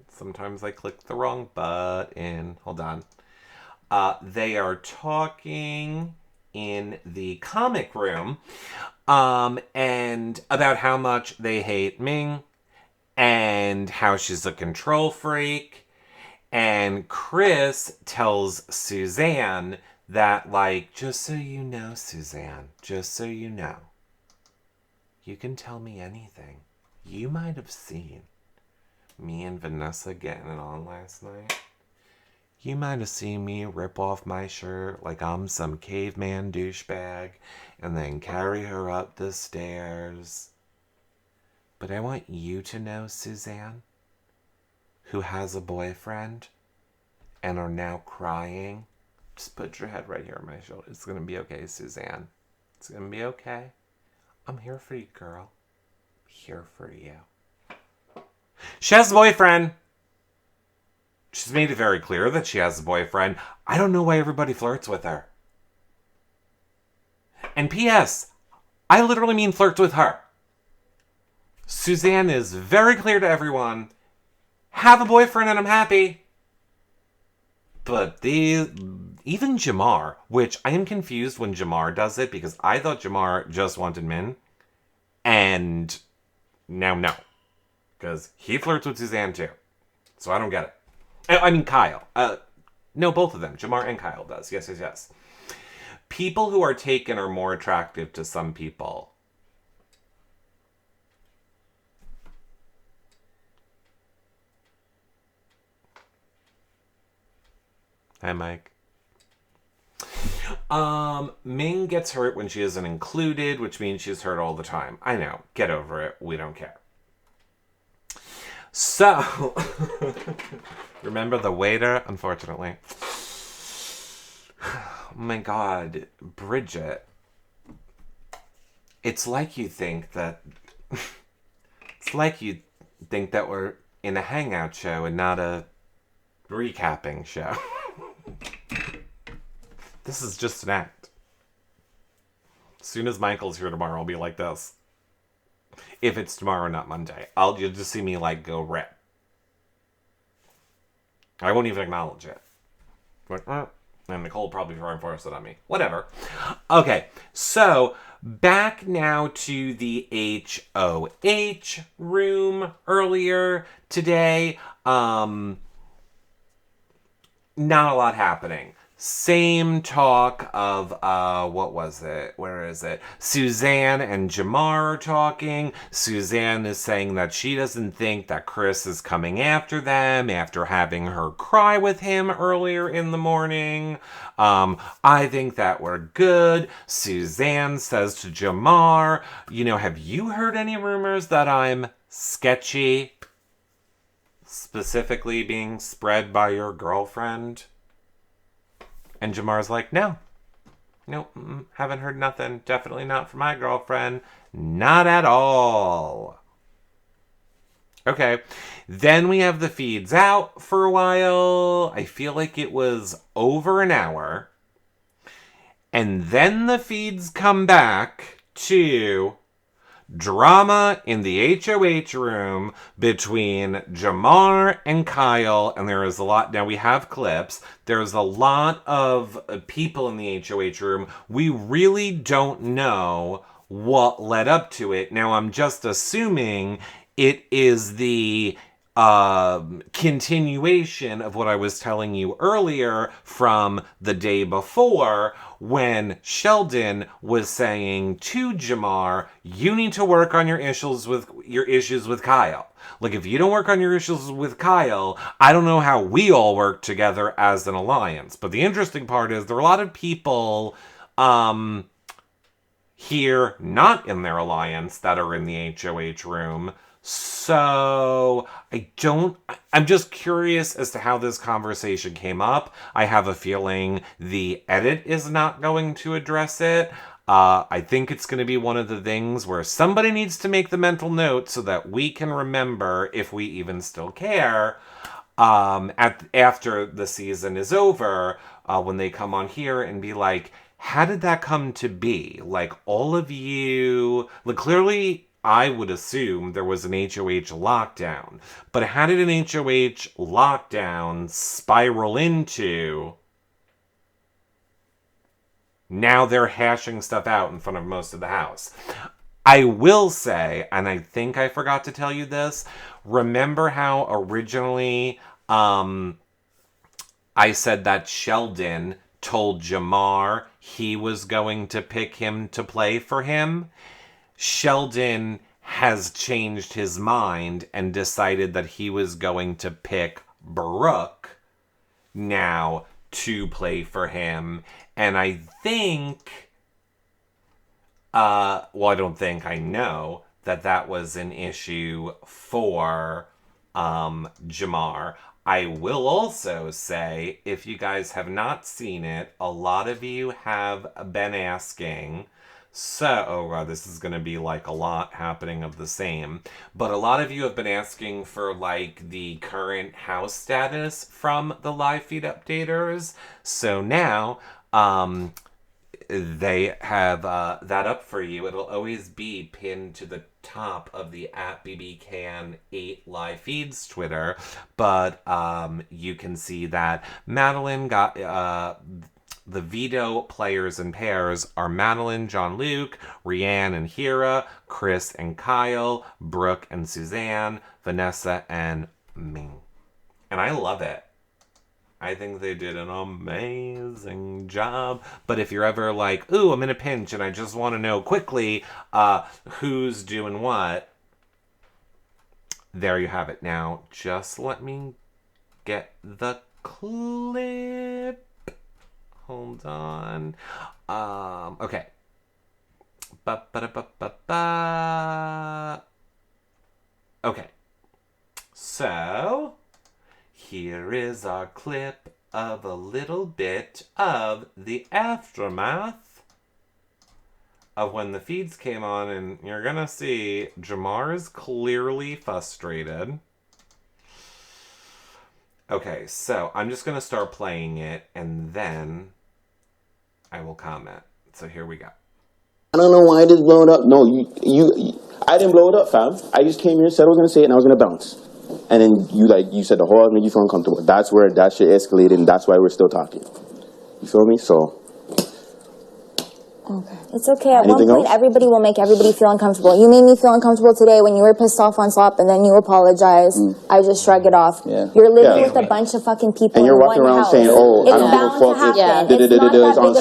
Sometimes I click the wrong button. Hold on. They are talking in the comic room and about how much they hate Ming and how she's a control freak. And Chris tells Suzanne that, like, just so you know, Suzanne, just so you know, you can tell me anything. You might have seen me and Vanessa getting it on last night. You might have seen me rip off my shirt like I'm some caveman douchebag and then carry her up the stairs. But I want you to know, Suzanne, who has a boyfriend and are now crying, just put your head right here on my shoulder. It's going to be okay, Suzanne. It's going to be okay. I'm here for you, girl. Here for you. She has a boyfriend. She's made it very clear that she has a boyfriend. I don't know why everybody flirts with her. And P.S., I literally mean flirts with her. Suzanne is very clear to everyone. Have a boyfriend and I'm happy. But even Jamar, which I am confused when Jamar does it because I thought Jamar just wanted Min. And now no. Because he flirts with Suzanne too. So I don't get it. I mean Kyle. No, both of them. Jamar and Kyle does. Yes. People who are taken are more attractive to some people. Hi, Mike. Ming gets hurt when she isn't included, which means she's hurt all the time. I know. Get over it. We don't care. So, remember the waiter? Unfortunately. Oh my god, Bridget. It's like you think that... It's like you think that we're in a hangout show and not a recapping show. This is just an act. As soon as Michael's here tomorrow, I'll be like this. If it's tomorrow, not Monday. You'll just see me, like, go rip. I won't even acknowledge it. Like, and Nicole probably reinforced it on me. Whatever. Okay, so back now to the HOH room earlier today. Not a lot happening. Same talk of, what was it? Where is it? Suzanne and Jamar are talking. Suzanne is saying that she doesn't think that Chris is coming after them after having her cry with him earlier in the morning. I think that we're good. Suzanne says to Jamar, have you heard any rumors that I'm sketchy? Specifically being spread by your girlfriend? And Jamar's like, no, haven't heard nothing. Definitely not from my girlfriend. Not at all. Okay. Then we have the feeds out for a while. I feel like it was over an hour. And then the feeds come back to drama in the HOH room between Jamar and Kyle, and there is a lot. Now we have clips. There's a lot of people in the HOH room. We really don't know what led up to it. Now I'm just assuming it is the continuation of what I was telling you earlier from the day before, when Sheldon was saying to Jamar, you need to work on your issues with Kyle. Like, if you don't work on your issues with Kyle, I don't know how we all work together as an alliance. But the interesting part is there are a lot of people here not in their alliance that are in the HOH room. So I'm just curious as to how this conversation came up. I have a feeling the edit is not going to address it. I think it's going to be one of the things where somebody needs to make the mental note so that we can remember, if we even still care, after the season is over, when they come on here and be like, how did that come to be? Like, all of you, like, clearly I would assume there was an HOH lockdown. But how did an HOH lockdown spiral into... Now they're hashing stuff out in front of most of the house. I will say, and I think I forgot to tell you this, remember how originally I said that Sheldon told Jamar he was going to pick him to play for him? Sheldon has changed his mind and decided that he was going to pick Brooke now to play for him. And I think, I know that was an issue for Jamar. I will also say, if you guys have not seen it, a lot of you have been asking... So, oh god, this is going to be like a lot happening of the same. But a lot of you have been asking for like the current house status from the live feed updaters. So now, they have that up for you. It'll always be pinned to the top of the @BBCan8 live feeds Twitter. But you can see that Madeline got... the veto players and pairs are Madeline, John-Luc, Rianne and Hira, Chris and Kyle, Brooke and Suzanne, Vanessa and Ming. And I love it. I think they did an amazing job. But if you're ever like, ooh, I'm in a pinch and I just want to know quickly who's doing what, there you have it. Now, just let me get the clip. Hold on. Okay. Ba-ba-da-ba-ba-ba. Okay. So, here is our clip of a little bit of the aftermath of when the feeds came on, and you're gonna see Jamar is clearly frustrated. Okay, so I'm just gonna start playing it, and then I will comment. So here we go. I don't know why I just blow it up. No, I didn't blow it up, fam. I just came here, said I was gonna say it, and I was gonna bounce. And then you said the whole made you feel uncomfortable. That's where that shit escalated, and that's why we're still talking. You feel me? So. Okay. It's okay. At one point, everybody will make everybody feel uncomfortable. You made me feel uncomfortable today when you were pissed off on Slop, and then you apologize. I just shrug it off. Yeah. You're living with a bunch of fucking people and you're in walking one around house. saying, "Oh, it's I don't give a fuck." It's not that It's big of a deal. Everybody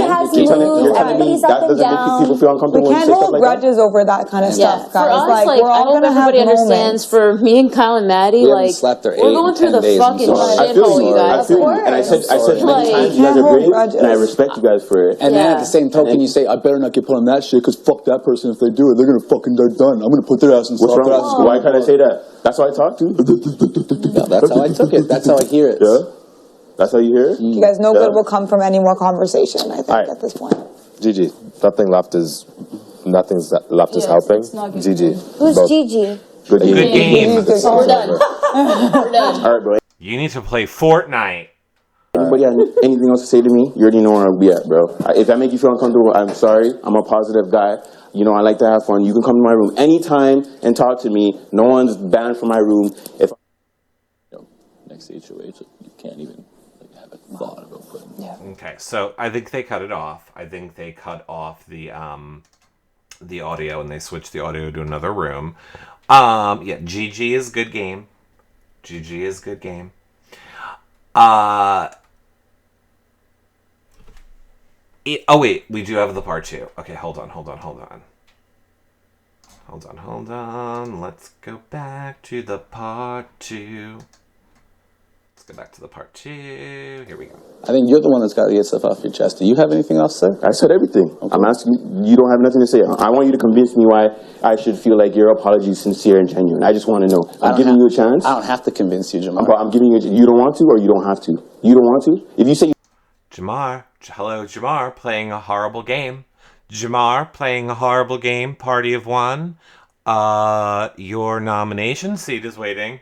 has moods. Everybody's up and down. People feel uncomfortable. We can't hold grudges over that kind of stuff, guys. For us, like, we're all I hope gonna everybody have understands. For me and Kyle and Maddie, like, we're going through the fucking shithole, you guys. I feel you. And I said many times, you guys are brave, and I respect you guys for it. And then at the same token, you say, I better not get put on that shit, because fuck that person. If they do it, they're done. I'm gonna put their ass in What's wrong? Why can't I say that? That's how I talk to you. No, that's how I took it. That's how I hear it. Yeah? That's how you hear it? You guys, no good will come from any more conversation, I think, at this point. Gigi, nothing's left is helping. Gigi. Who's Gigi? Good game. We're done. We're done. All right, bro. You need to play Fortnite. Anybody have anything else to say to me? You already know where I'll be at, bro. If I make you feel uncomfortable, I'm sorry. I'm a positive guy. You know, I like to have fun. You can come to my room anytime and talk to me. No one's banned from my room. Next to HOH, you can't even have a thought about putting. Yeah. Okay, so I think they cut it off. I think they cut off the audio, and they switched the audio to another room. Yeah, GG is good game. GG is good game. Oh wait, we do have the part 2. Okay, hold on. Let's go back to the part 2. Let's go back to the part 2. Here we go. I think you're the one that's got to get stuff off your chest. Do you have anything else to say? I said everything. Okay. I'm asking you. Don't have nothing to say. I want you to convince me why I should feel like your apology is sincere and genuine. I just want to know. I'm giving you a chance. I don't have to convince you, Jamar. I'm giving you. You don't want to, or you don't have to. You don't want to. If you say. Jamar, hello, Jamar, playing a horrible game. Jamar, playing a horrible game, party of one. Your nomination seat is waiting.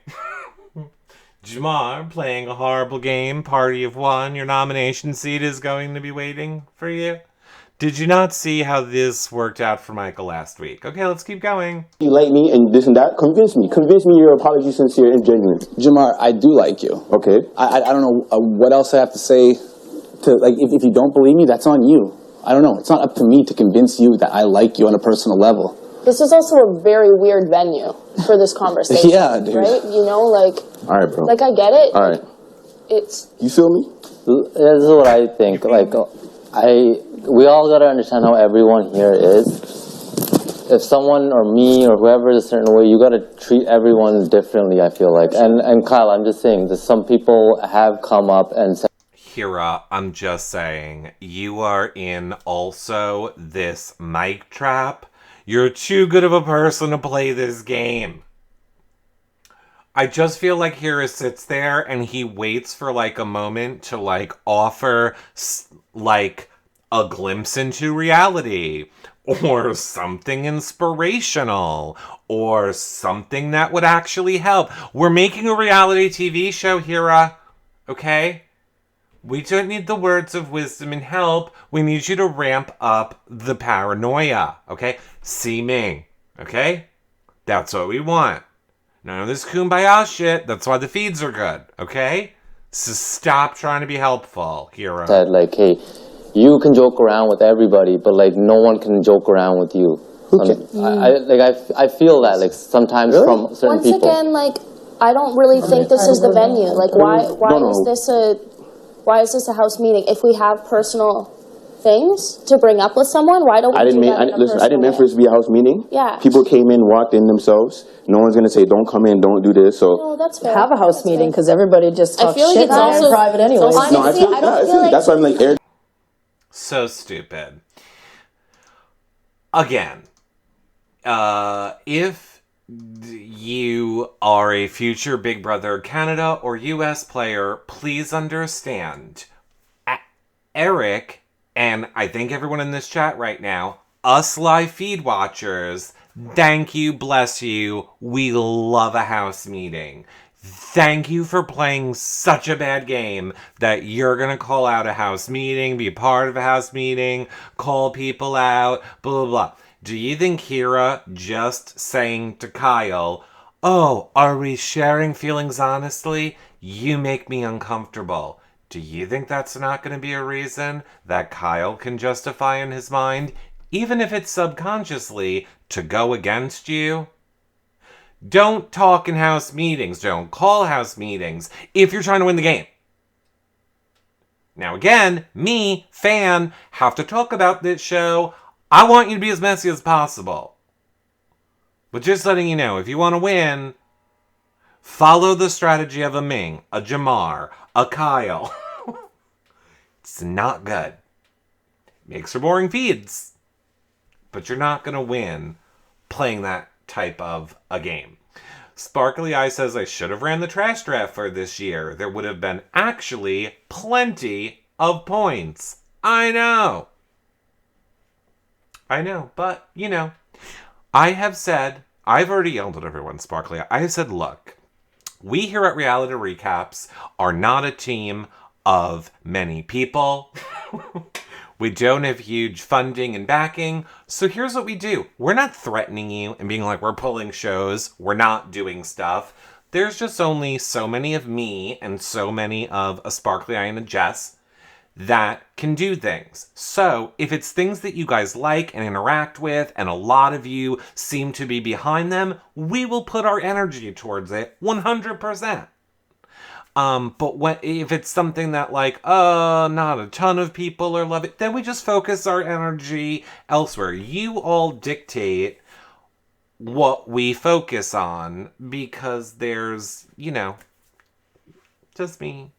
Jamar, playing a horrible game, party of one. Your nomination seat is going to be waiting for you. Did you not see how this worked out for Michael last week? Okay, let's keep going. You like me and this and that? Convince me. Convince me your apology is sincere and genuine. Jamar, I do like you. Okay. I don't know what else I have to say. If you don't believe me, that's on you. I don't know. It's not up to me to convince you that I like you on a personal level. This is also a very weird venue for this conversation. Yeah, dude. Right? You know, like... All right, bro. Like, I get it. All right. It's... You feel me? This is what I think. We all gotta understand how everyone here is. If someone or me or whoever is a certain way, you gotta treat everyone differently, I feel like. And Kyle, I'm just saying that some people have come up and said, Hira, I'm just saying, you are in also this mic trap. You're too good of a person to play this game. I just feel like Hira sits there and he waits for like a moment to like offer like a glimpse into reality or something inspirational or something that would actually help. We're making a reality TV show, Hira, okay? We don't need the words of wisdom and help. We need you to ramp up the paranoia, okay? See me, okay? That's what we want. None of this kumbaya shit. That's why the feeds are good, okay? So stop trying to be helpful, Hero. Said like, hey, you can joke around with everybody, but like no one can joke around with you. I feel that like sometimes from certain people. Once again, like, I don't really think this is the venue. Like, why is this a house meeting? If we have personal things to bring up with someone, why don't we do that in a listen, I didn't mean way? for this to be a house meeting. Yeah. People came in, walked in themselves. No one's going to say, don't come in, don't do this. So No, that's fair. Have a house meeting because everybody just I talks feel like shit it's also- in private anyways. Honestly, no, I don't feel like... that's why I'm like, air. So stupid. Again, if you are a future Big Brother Canada or US player, please understand, Eric, and I think everyone in this chat right now, us live feed watchers, thank you, bless you, we love a house meeting. Thank you for playing such a bad game that you're going to call out a house meeting, be a part of a house meeting, call people out, blah, blah, blah. Do you think Kira just saying to Kyle, oh, are we sharing feelings honestly? You make me uncomfortable. Do you think that's not going to be a reason that Kyle can justify in his mind, even if it's subconsciously, to go against you? Don't talk in house meetings. Don't call house meetings if you're trying to win the game. Now again, me, fan, have to talk about this show. I want you to be as messy as possible. But just letting you know, if you want to win, follow the strategy of a Ming, a Jamar, a Kyle. It's not good. Makes for boring feeds. But you're not going to win playing that type of a game. Sparkly Eye says I should have ran the trash draft for this year. There would have been actually plenty of points. I know, but you know, I have said, I've already yelled at everyone, Sparkly Eye. I have said, look, we here at Reality Recaps are not a team of many people. We don't have huge funding and backing, so here's what we do. We're not threatening you and being like, we're pulling shows, we're not doing stuff. There's just only so many of me and so many of a Sparkly Eye and a Jess that can do things. So if it's things that you guys like and interact with, and a lot of you seem to be behind them, we will put our energy towards it 100%. But if it's something that like, not a ton of people are love it, then we just focus our energy elsewhere. You all dictate what we focus on because there's, you know, just me.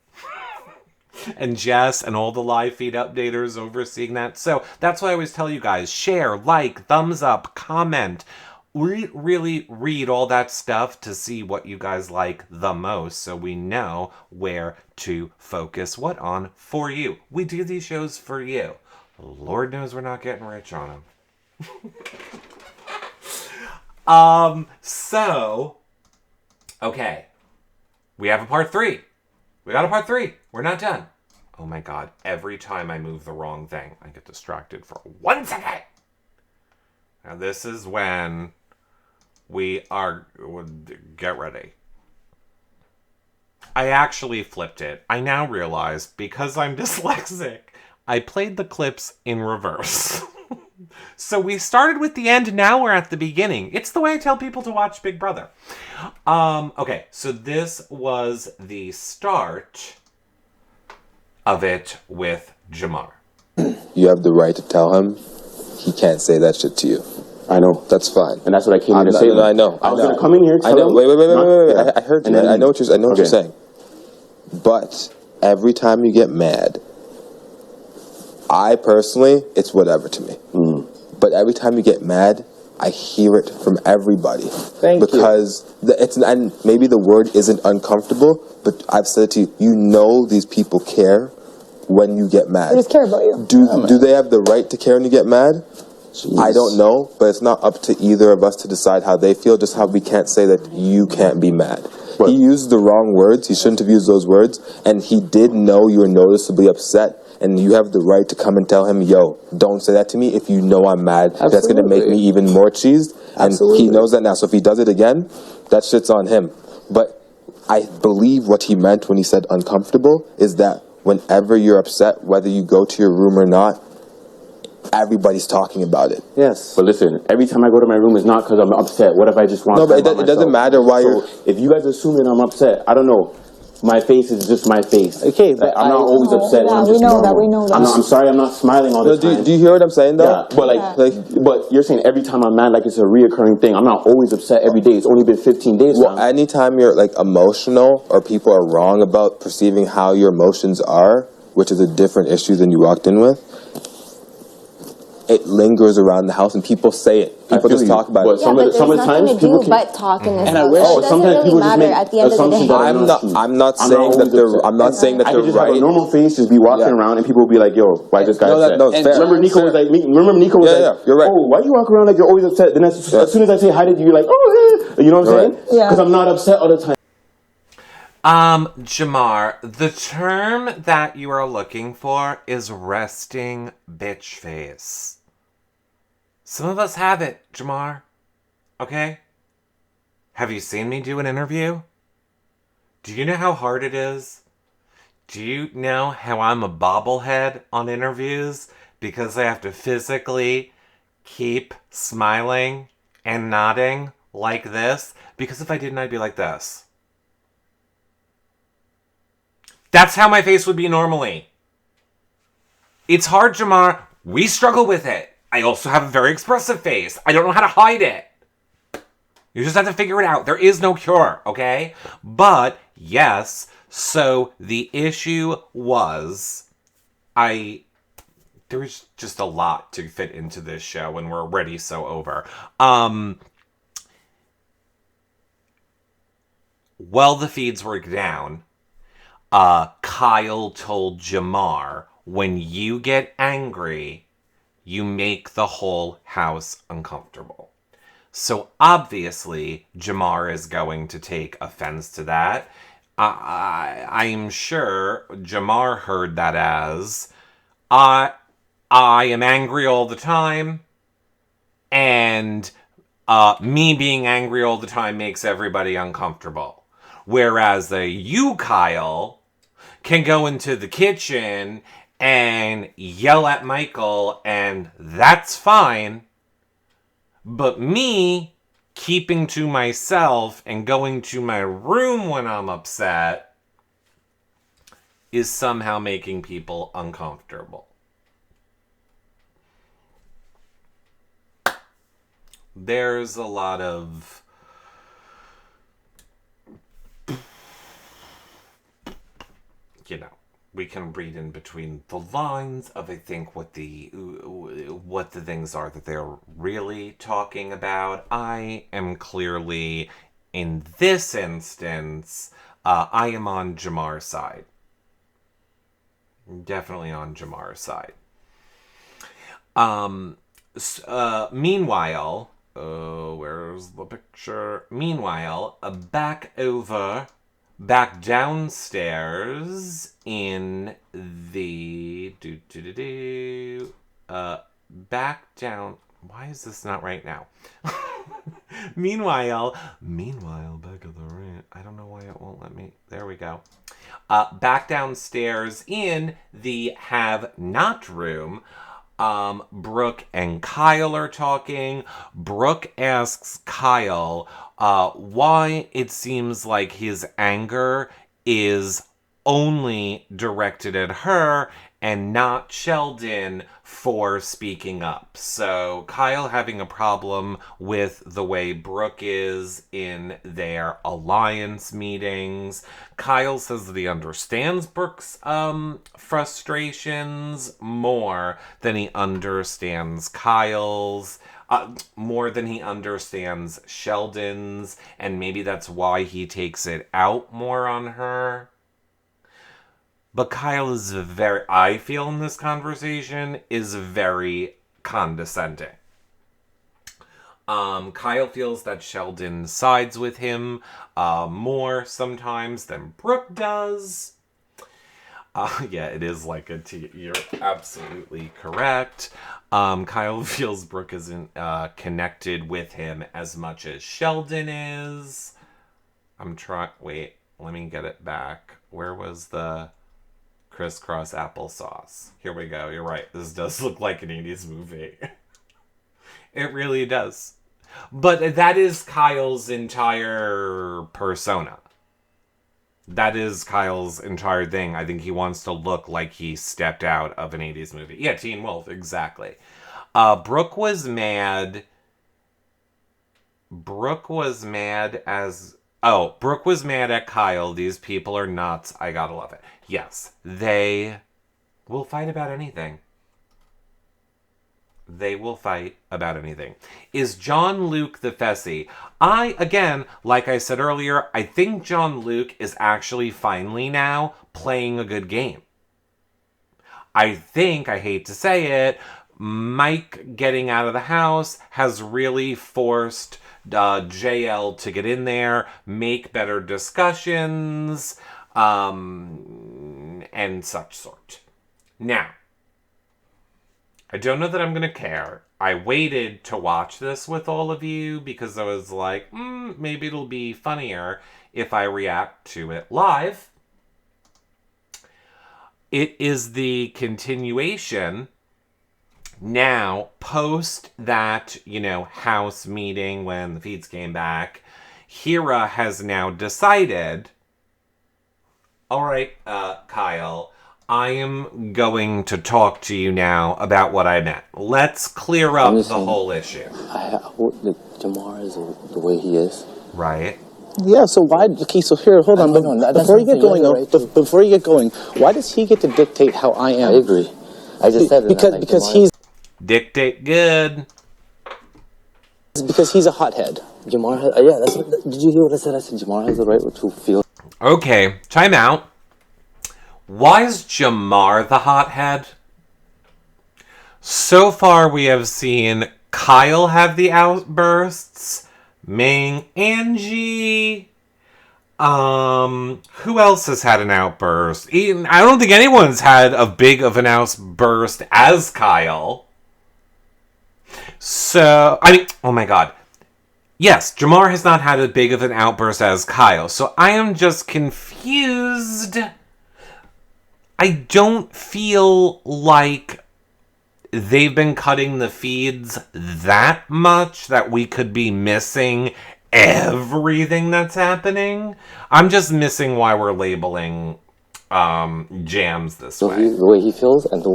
And Jess and all the live feed updaters overseeing that. So that's why I always tell you guys, share, like, thumbs up, comment. Really read all that stuff to see what you guys like the most so we know where to focus what on for you. We do these shows for you. Lord knows we're not getting rich on them. So, okay. We have a part 3. We got a part 3. We're not done. Oh my god, every time I move the wrong thing, I get distracted for 1 second. Now this is when we are, get ready. I actually flipped it. I now realize, because I'm dyslexic, I played the clips in reverse. So we started with the end, now we're at the beginning. It's the way I tell people to watch Big Brother. Okay, so this was the start of it with Jamar. You have the right to tell him he can't say that shit to you. I know. That's fine. And that's what I came here to say. I know. I was going to come in here, tell him. Wait. I heard you. I know what you're saying. But every time you get mad, I personally, it's whatever to me. But every time you get mad, I hear it from everybody. Because and maybe the word isn't uncomfortable, but I've said it to you, you know these people care when you get mad. They just care about you. Do they have the right to care when you get mad? Jeez. I don't know, but it's not up to either of us to decide how they feel, just how we can't say that you can't be mad. What? He used the wrong words, he shouldn't have used those words, and he did know you were noticeably upset, and you have the right to come and tell him, yo, don't say that to me if you know I'm mad. Absolutely. That's going to make me even more cheesed, and he knows that now, so if he does it again, that shit's on him. But I believe what he meant when he said uncomfortable is that whenever you're upset, whether you go to your room or not, everybody's talking about it. Yes. But listen, every time I go to my room, it's not because I'm upset. What if I just want to? No, but it doesn't matter why you're... If you guys assume that I'm upset, I don't know. my face is just my face. Okay, like, I'm not always upset. Yeah, I'm we just know that. normal. We know that. I'm sorry. I'm not smiling all the time. Do you hear what I'm saying though? Yeah, but you're saying every time I'm mad, like it's a reoccurring thing. I'm not always upset every day. It's only been 15 days. Well, anytime you're like emotional or people are wrong about perceiving how your emotions are, which is a different issue than you walked in with, it lingers around the house and people say it. People just talk about it. Yeah, but there's nothing to do but talk in this house. It doesn't really matter at the end of the day. I'm not saying that they're just right. have a normal face, just be walking around, and people will be like, "Yo, why this guy upset?" No, it's fair. Remember Nico was like, you're right. "Oh, why you walk around like you're always upset?" Then as soon as I say hi to you, you're like, "Oh, you know what I'm saying?" Yeah. Because I'm not upset all the time. Jamar, the term that you are looking for is resting bitch face. Some of us have it, Jamar. Okay? Have you seen me do an interview? Do you know how hard it is? Do you know how I'm a bobblehead on interviews? Because I have to physically keep smiling and nodding like this? Because if I didn't, I'd be like this. That's how my face would be normally. It's hard, Jamar. We struggle with it. I also have a very expressive face. I don't know how to hide it. You just have to figure it out. There is no cure, okay? But, yes, so the issue was, there was just a lot to fit into this show and we're already so over. While the feeds were down, Kyle told Jamar, when you get angry, you make the whole house uncomfortable. So obviously, Jamar is going to take offense to that. I'm sure Jamar heard that as, I am angry all the time, and me being angry all the time makes everybody uncomfortable. Whereas you, Kyle, can go into the kitchen and yell at Michael, and that's fine. But me keeping to myself and going to my room when I'm upset is somehow making people uncomfortable. There's a lot of we can read in between the lines of, I think, what the things are that they're really talking about. I am clearly, in this instance, I am on Jamar's side. Definitely on Jamar's side. Meanwhile, where's the picture? Meanwhile, back downstairs in the back down. Why is this not right now? Meanwhile, back at the ranch. I don't know why it won't let me. There we go. Back downstairs in the have not room. Brooke and Kyle are talking. Brooke asks Kyle why it seems like his anger is only directed at her and not Sheldon for speaking up. So Kyle having a problem with the way Brooke is in their alliance meetings. Kyle says that he understands Brooke's frustrations more than he understands Kyle's. More than he understands Sheldon's, and maybe that's why he takes it out more on her. But Kyle is I feel in this conversation, is very condescending. Kyle feels that Sheldon sides with him more sometimes than Brooke does. Yeah, it is like a you're absolutely correct. Kyle feels Brooke isn't connected with him as much as Sheldon is. Wait, let me get it back. Where was the crisscross applesauce? Here we go. You're right. This does look like an 80s movie. It really does. But that is Kyle's entire persona. That is Kyle's entire thing. I think he wants to look like he stepped out of an 80s movie. Yeah, Teen Wolf, exactly. Brooke was mad. Brooke was mad at Kyle. These people are nuts. I gotta love it. Yes, they will fight about anything. They will fight about anything. Is John Luke the Fessy? Again, like I said earlier, I think John Luke is actually finally now playing a good game. I think, I hate to say it, Mike getting out of the house has really forced JL to get in there, make better discussions, and such sort. Now, I don't know that I'm going to care. I waited to watch this with all of you because I was like, maybe it'll be funnier if I react to it live. It is the continuation now, post that, house meeting when the feeds came back. Hira has now decided, all right, Kyle, I am going to talk to you now about what I meant. Let's clear up the whole issue. Jamar is the way he is. Right. Yeah, so why... Okay, so here, hold on. Before you get going, why does he get to dictate how I am? I agree. I just said that. Because he's... Dictate good. Because he's a hothead. Jamar has... did you hear what I said? I said Jamar has the right to feel... Okay, time out. Why is Jamar the hothead? So far, we have seen Kyle have the outbursts, Ming, Angie. Who else has had an outburst? I don't think anyone's had a big of an outburst as Kyle. So, oh my god. Yes, Jamar has not had as big of an outburst as Kyle. So I am just confused. I don't feel like they've been cutting the feeds that much that we could be missing everything that's happening. I'm just missing why we're labeling jams this way. The way he feels, and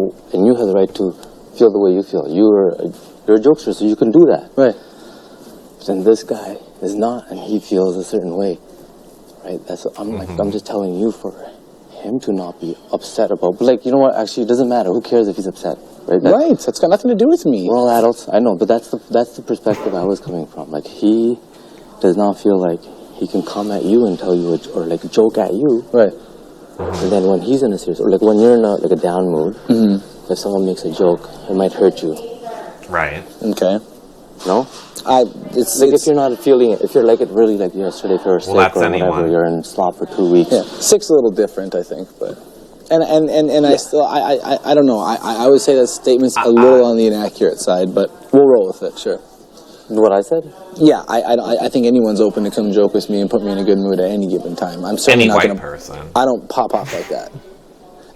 you have the right to feel the way you feel. You're a jokester, so you can do that. Right. And this guy is not, and he feels a certain way. Right? I'm just telling you for him to not be upset about. But you know what? Actually, it doesn't matter. Who cares if he's upset? Right? That's got nothing to do with me. We're all adults. I know, but that's the perspective I was coming from. He does not feel like he can come at you and tell you or joke at you. Right. And then when he's in a serious, or when you're in a down mood, if someone makes a joke, it might hurt you. Right. Okay. No? It's if you're not feeling it, if you're it really yesterday, if you're sick or whatever, you're in slop for 2 weeks. Yeah. Sick's a little different, I think, but... And I still, I don't know, I would say that statement's a little on the inaccurate side, but we'll roll with it, sure. What I said? Yeah, I think anyone's open to come joke with me and put me in a good mood at any given time. I'm certainly any not white gonna, person. I don't pop off like that.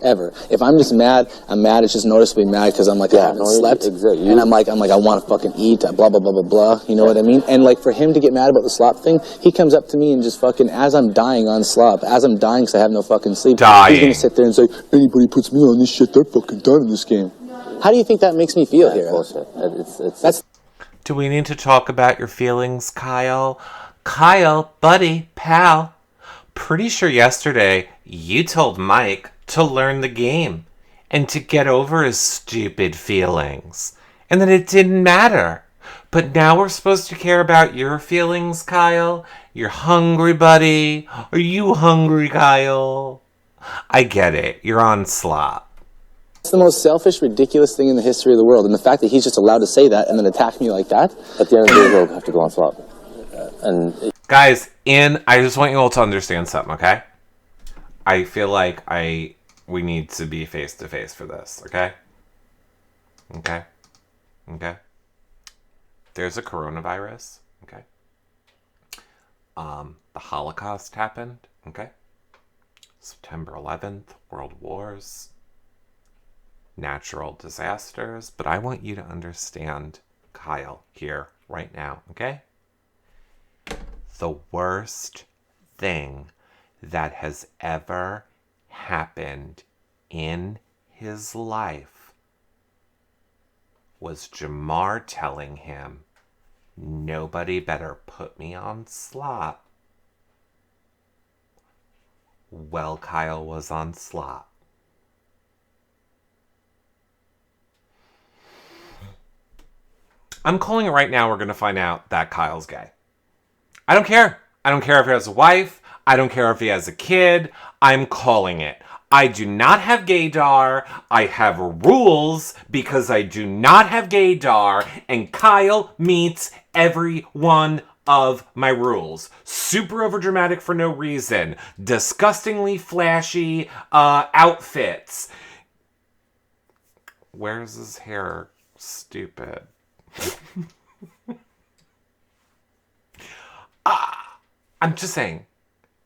Ever. If I'm just mad, I'm mad. It's just noticeably mad because I'm I haven't slept. Exactly. And I'm I want to fucking eat, blah, blah, blah, blah, blah. You know what I mean? And for him to get mad about the slop thing, he comes up to me and just fucking, as I'm dying on slop, as I'm dying because I have no fucking sleep, he's going to sit there and say, anybody puts me on this shit, they're fucking done in this game. How do you think that makes me feel here? Bullshit. That's... Do we need to talk about your feelings, Kyle? Kyle, buddy, pal. Pretty sure yesterday you told Mike to learn the game and to get over his stupid feelings and that it didn't matter. But now we're supposed to care about your feelings, Kyle? You're hungry, buddy. Are you hungry, Kyle? I get it. You're on slop. It's the most selfish, ridiculous thing in the history of the world. And the fact that he's just allowed to say that and then attack me like that. At the end of the day, we'll have to go on slop. Guys, I just want you all to understand something, okay? I feel like we need to be face to face for this, okay? Okay? Okay? There's a coronavirus, okay? The Holocaust happened, okay? September 11th, world wars, natural disasters, but I want you to understand Kyle here right now, okay? The worst thing that has ever happened in his life was Jamar telling him, nobody better put me on slop. Well, Kyle was on slop. I'm calling it right now. We're going to find out that Kyle's gay. I don't care. I don't care if he has a wife. I don't care if he has a kid. I'm calling it. I do not have gaydar. I have rules because I do not have gaydar. And Kyle meets every one of my rules. Super overdramatic for no reason. Disgustingly flashy outfits. Where's his hair? Stupid. I'm just saying,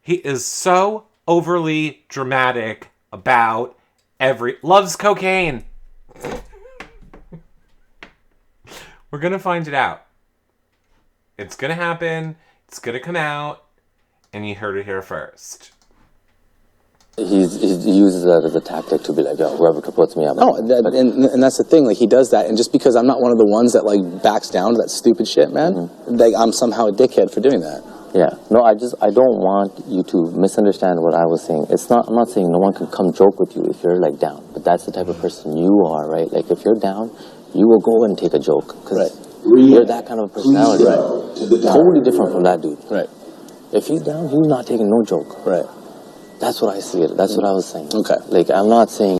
he is so overly dramatic about loves cocaine. We're gonna find it out. It's gonna happen. It's gonna come out, and you heard it here first. He uses that as a tactic to be like, yo, whoever puts me up. No, and that's the thing. Like, he does that, and just because I'm not one of the ones that like backs down to that stupid shit, man, like I'm somehow a dickhead for doing that. Yeah. No, I don't want you to misunderstand what I was saying. I'm not saying no one can come joke with you if you're like down, but that's the type of person you are, right? Like if you're down, you will go and take a joke because you're that kind of a personality. Right. Totally different from that dude. Right. If he's down, he's not taking no joke. Right. That's what I see it. That's what I was saying. Okay. Like, I'm not saying...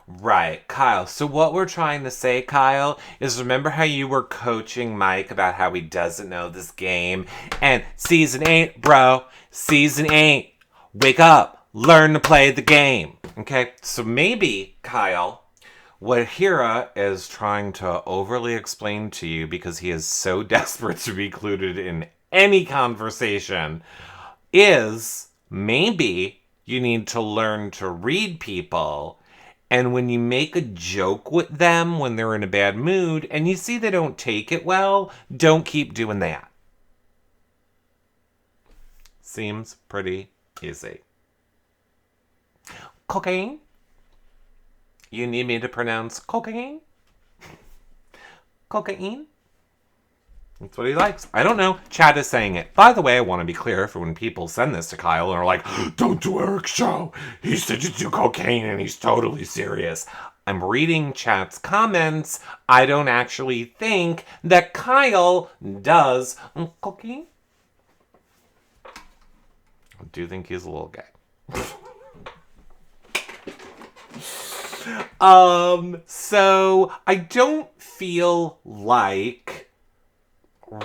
Right, Kyle. So what we're trying to say, Kyle, is remember how you were coaching Mike about how he doesn't know this game? And season 8, bro. Season 8. Wake up. Learn to play the game. Okay? So maybe, Kyle, what Hira is trying to overly explain to you because he is so desperate to be included in any conversation is... maybe you need to learn to read people, and when you make a joke with them when they're in a bad mood and you see they don't take it well, don't keep doing that. Seems pretty easy. Cocaine? You need me to pronounce cocaine? Cocaine? That's what he likes. I don't know. Chad is saying it. By the way, I want to be clear for when people send this to Kyle and are like, don't do Eric's show. He said you do cocaine and he's totally serious. I'm reading Chad's comments. I don't actually think that Kyle does cocaine. I do think he's a little gay. So I don't feel like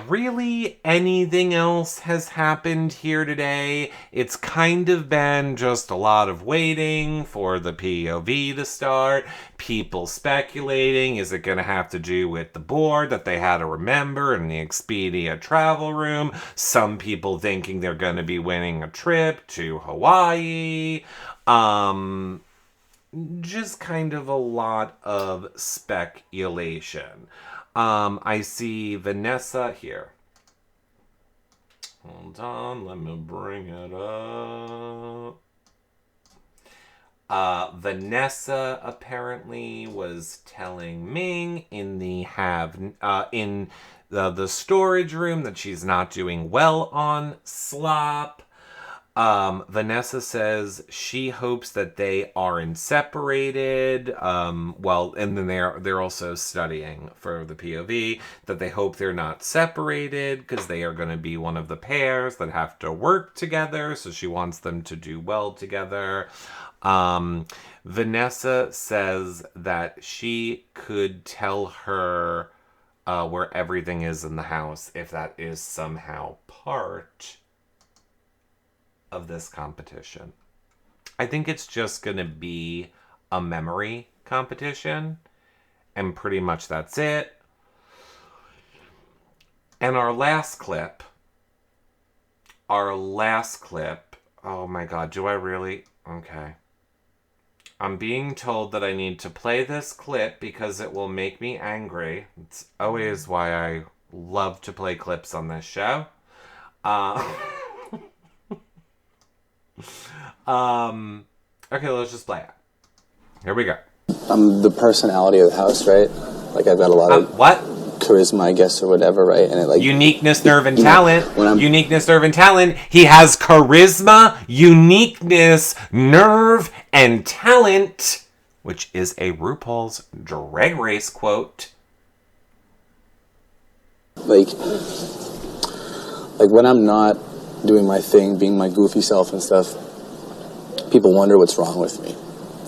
really anything else has happened here today. It's kind of been just a lot of waiting for the POV to start, people speculating, is it going to have to do with the board that they had to remember in the Expedia travel room, some people thinking they're going to be winning a trip to Hawaii, just kind of a lot of speculation. I see Vanessa here. Hold on, let me bring it up. Vanessa apparently was telling Ming in the storage room that she's not doing well on slop. Vanessa says she hopes that they aren't separated. And then they're also studying for the POV that they hope they're not separated because they are going to be one of the pairs that have to work together. So she wants them to do well together. Vanessa says that she could tell her where everything is in the house if that is somehow part of this competition. I think it's just going to be a memory competition, and pretty much that's it. And our last clip, oh my god, do I really? Okay. I'm being told that I need to play this clip because it will make me angry. It's always why I love to play clips on this show. Okay, let's just play it. Here we go. I'm the personality of the house, right? Like I've got a lot of what? Charisma, I guess, or whatever, right? And it like uniqueness, nerve, and talent. Uniqueness, nerve, and talent. He has charisma, uniqueness, nerve, and talent, which is a RuPaul's Drag Race quote. Like when I'm not doing my thing, being my goofy self and stuff, people wonder what's wrong with me.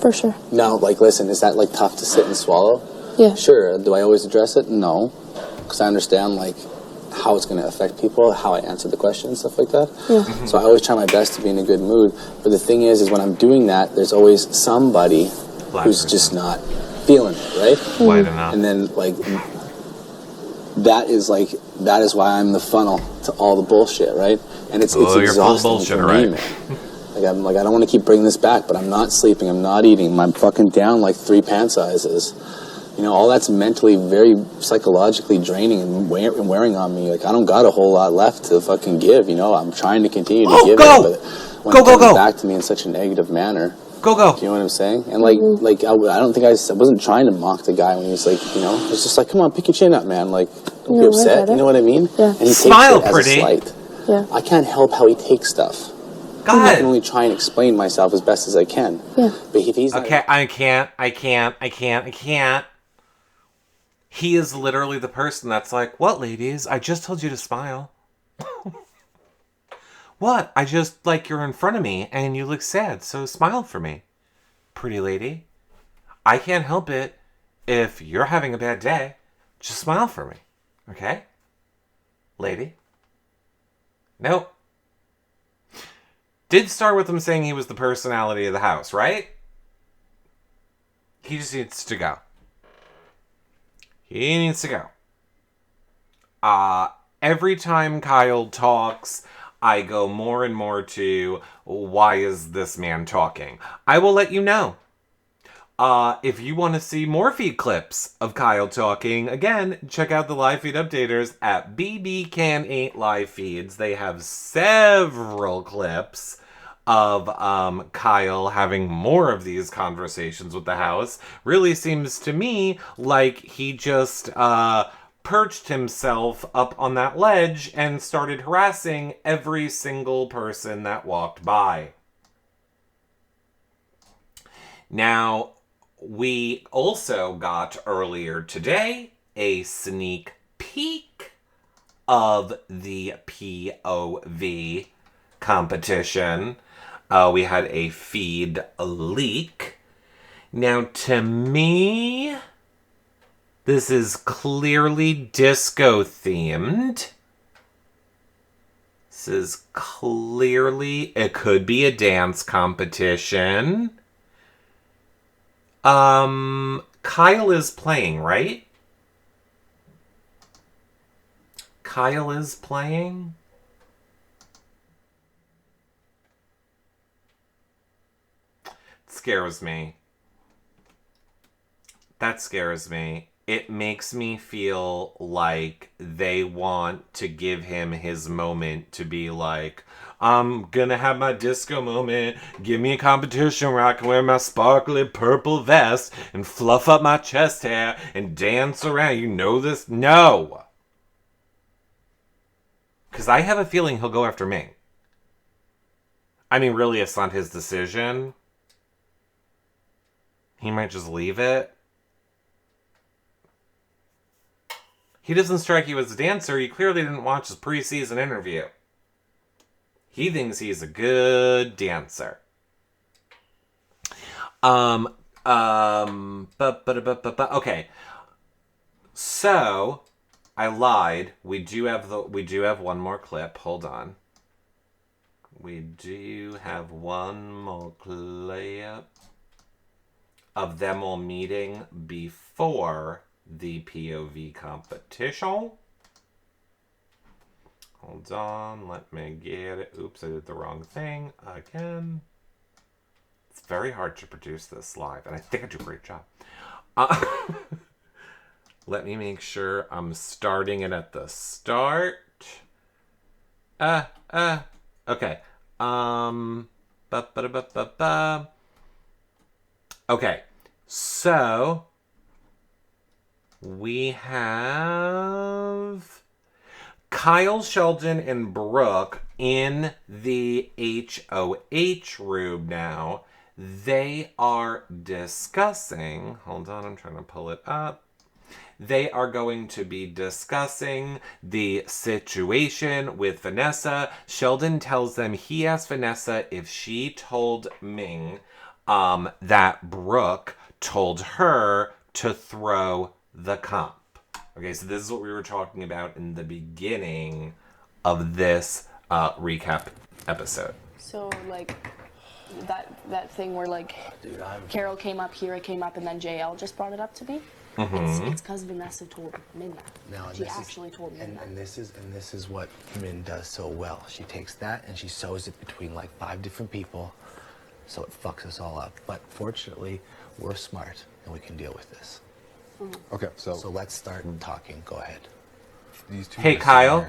For sure. Now, like, listen, is that like tough to sit and swallow? Yeah. Sure. Do I always address it? No. Because I understand, like, how it's going to affect people, how I answer the question, stuff like that. Yeah. So I always try my best to be in a good mood. But the thing is when I'm doing that, there's always somebody who's just not feeling it, right? White enough. And then, like, that is why I'm the funnel to all the bullshit, right? And it's exhausting for me, man. Like, I don't want to keep bringing this back, but I'm not sleeping, I'm not eating, I'm fucking down like 3 pant sizes. You know, all that's mentally very psychologically draining and wearing on me. Like, I don't got a whole lot left to fucking give, you know? I'm trying to continue to give it, but when it comes back to me in such a negative manner. Go. Do you know what I'm saying? And like I don't think I wasn't trying to mock the guy when he was like, you know, it's just like, come on, pick your chin up, man. Like, don't be upset. You know what I mean? Yeah. And he Smile, takes it pretty. as a slight. Yeah. I can't help how he takes stuff. God. I can only try and explain myself as best as I can. Yeah. But if he's okay, I can't. He is literally the person that's like, what, ladies? I just told you to smile. What? I just, like, you're in front of me and you look sad, so smile for me. Pretty lady. I can't help it if you're having a bad day. Just smile for me. Okay? Lady? Nope. Did start with him saying he was the personality of the house, right? He just needs to go. He needs to go. Every time Kyle talks, I go more and more to, why is this man talking? I will let you know. If you want to see more feed clips of Kyle talking, again, check out the live feed updaters at BBCan8 live feeds. They have several clips of Kyle having more of these conversations with the house. Really seems to me like he just perched himself up on that ledge and started harassing every single person that walked by. Now, we also got earlier today a sneak peek of the POV competition. We had a feed leak. Now, to me, this is clearly disco themed. This is clearly, it could be a dance competition. Kyle is playing, right? Kyle is playing? Scares me. That scares me. It makes me feel like they want to give him his moment to be like, I'm gonna have my disco moment. Give me a competition where I can wear my sparkly purple vest and fluff up my chest hair and dance around. You know this? No. Because I have a feeling he'll go after me. I mean, really, it's not his decision. He might just leave it. He doesn't strike you as a dancer. You clearly didn't watch his preseason interview. He thinks he's a good dancer. Okay. So, I lied. We do have one more clip. Hold on. We do have one more clip of them all meeting before the POV competition. Hold on, let me get it. Oops, I did the wrong thing again. It's very hard to produce this live, and I think I do a great job. Let me make sure I'm starting it at the start. Okay. Okay, so we have Kyle, Sheldon, and Brooke in the HOH room now. They are discussing. Hold on, I'm trying to pull it up. They are going to be discussing the situation with Vanessa. Sheldon tells them he asked Vanessa if she told Ming that Brooke told her to throw the comp. Okay, so this is what we were talking about in the beginning of this recap episode. So, like, that thing where, like, Carol came up, Kira came up, and then JL just brought it up to me. It's because Vanessa told Min that. No, she actually told Min that. And this is what Min does so well. She takes that and she sews it between like 5 different people, so it fucks us all up. But fortunately, we're smart and we can deal with this. Okay, so let's start talking. Go ahead. These two Hey, Kyle.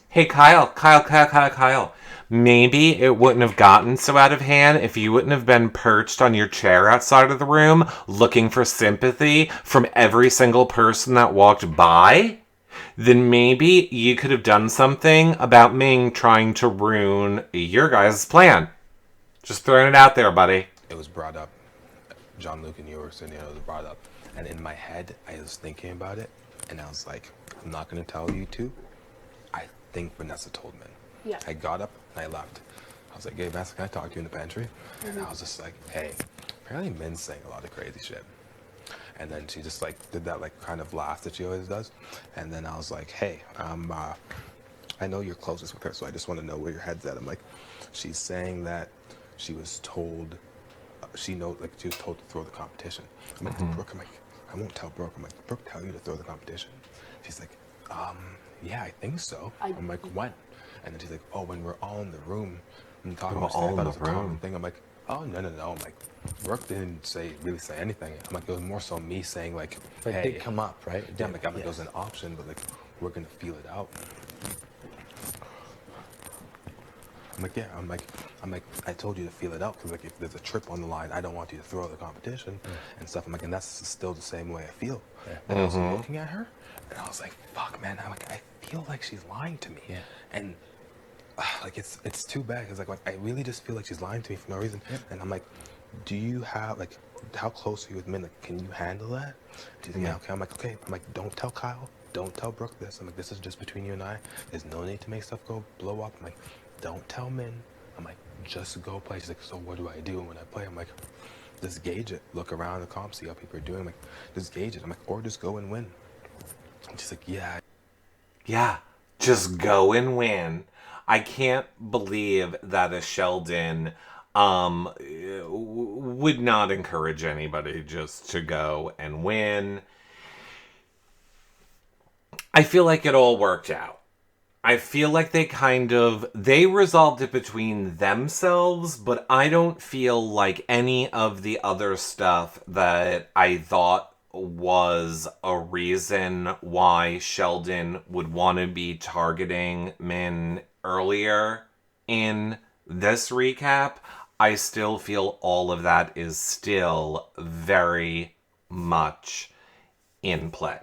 Hey, Kyle. Maybe it wouldn't have gotten so out of hand if you wouldn't have been perched on your chair outside of the room looking for sympathy from every single person that walked by. Then maybe you could have done something about Ming trying to ruin your guys' plan. Just throwing it out there, buddy. It was brought up. John Luke and you were sitting there, it was brought up. And in my head, I was thinking about it, and I was like, I'm not going to tell you two. I think Vanessa told Min. Yeah. I got up and I left. I was like, hey, Vanessa, can I talk to you in the pantry? And I was just like, hey, apparently Min's saying a lot of crazy shit. And then she just like did that like kind of laugh that she always does. And then I was like, hey, I know you're closest with her, so I just want to know where your head's at. I'm like, she's saying that she was told, she was told to throw the competition. I'm like, Brooke, I won't tell Brooke. I'm like, did Brooke tell you to throw the competition? She's like, yeah, I think so. I'm like, when? And then she's like, oh, when we're all in the room and talking about stuff about the common thing. I'm like, oh, no. I'm like, Brooke didn't really say anything. I'm like, it was more so me saying like, But hey, it did come up, right? Yeah, like, it was an option, but like, we're gonna feel it out. I'm like, yeah. I'm like, I told you to feel it out because like, if there's a trip on the line, I don't want you to throw the competition and stuff. I'm like, and that's still the same way I feel. Yeah. And I was looking at her, and I was like, fuck, man. I'm like, I feel like she's lying to me. Yeah. And like, it's too bad because like, I really just feel like she's lying to me for no reason. Yeah. And I'm like, do you have like, how close are you with Min? Like, can you handle that? She's like, yeah, okay. I'm like, okay. I'm like, don't tell Kyle. Don't tell Brooke this. I'm like, this is just between you and I. There's no need to make stuff blow up. I'm like, don't tell Min. I'm like, just go play. She's like, so what do I do when I play? I'm like, just gauge it. Look around the comp, see how people are doing. I'm like, just gauge it. I'm like, or just go and win. And she's like, yeah. Yeah, just go and win. I can't believe that a Sheldon would not encourage anybody just to go and win. I feel like it all worked out. I feel like they resolved it between themselves, but I don't feel like any of the other stuff that I thought was a reason why Sheldon would want to be targeting Min earlier in this recap. I still feel all of that is still very much in play.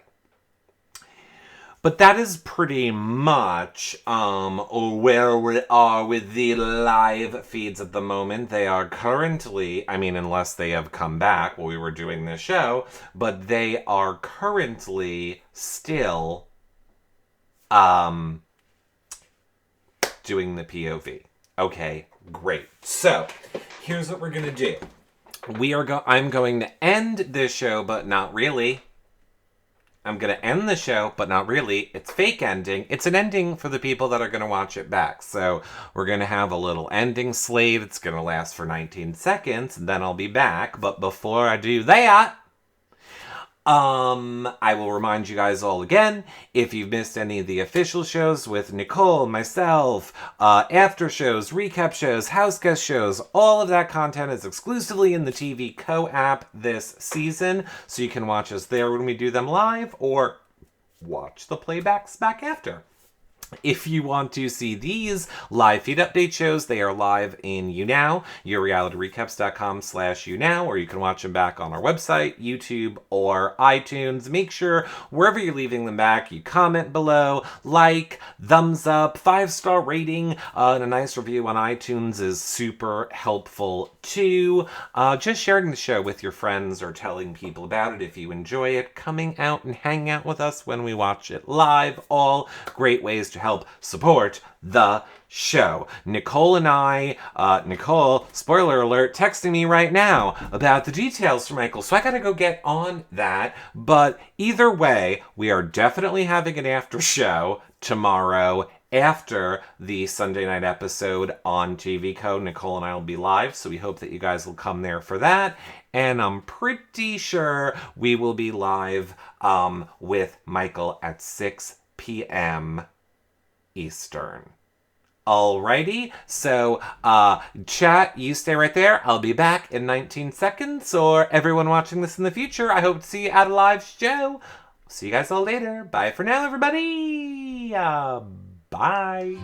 But that is pretty much where we are with the live feeds at the moment. They are currently, I mean, unless they have come back while we were doing this show, but they are currently still doing the POV. Okay, great. So, here's what we're going to do. I'm going to end this show, but not really. I'm going to end the show, but not really. It's fake ending. It's an ending for the people that are going to watch it back. So we're going to have a little ending slate. It's going to last for 19 seconds, and then I'll be back. But before I do that, I will remind you guys all again, if you've missed any of the official shows with Nicole, myself, after shows, recap shows, house guest shows, all of that content is exclusively in the TV Co app this season, so you can watch us there when we do them live, or watch the playbacks back after. If you want to see these live feed update shows, they are live in YouNow, yourrealityrecaps.com/YouNow, or you can watch them back on our website, YouTube, or iTunes. Make sure wherever you're leaving them back, you comment below, like, thumbs up, 5-star rating, and a nice review on iTunes is super helpful too. Just sharing the show with your friends or telling people about it if you enjoy it, coming out and hanging out with us when we watch it live, all great ways to help support the show. Nicole and I, Nicole, spoiler alert, texting me right now about the details for Michael, so I gotta go get on that. But either way, we are definitely having an after show tomorrow after the Sunday night episode on TV Code. Nicole and I will be live, so we hope that you guys will come there for that. And I'm pretty sure we will be live with Michael at 6 p.m. Eastern. Alrighty, so chat, you stay right there. I'll be back in 19 seconds. Or everyone watching this in the future, I hope to see you at a live show. See you guys all later. Bye for now, everybody. Bye.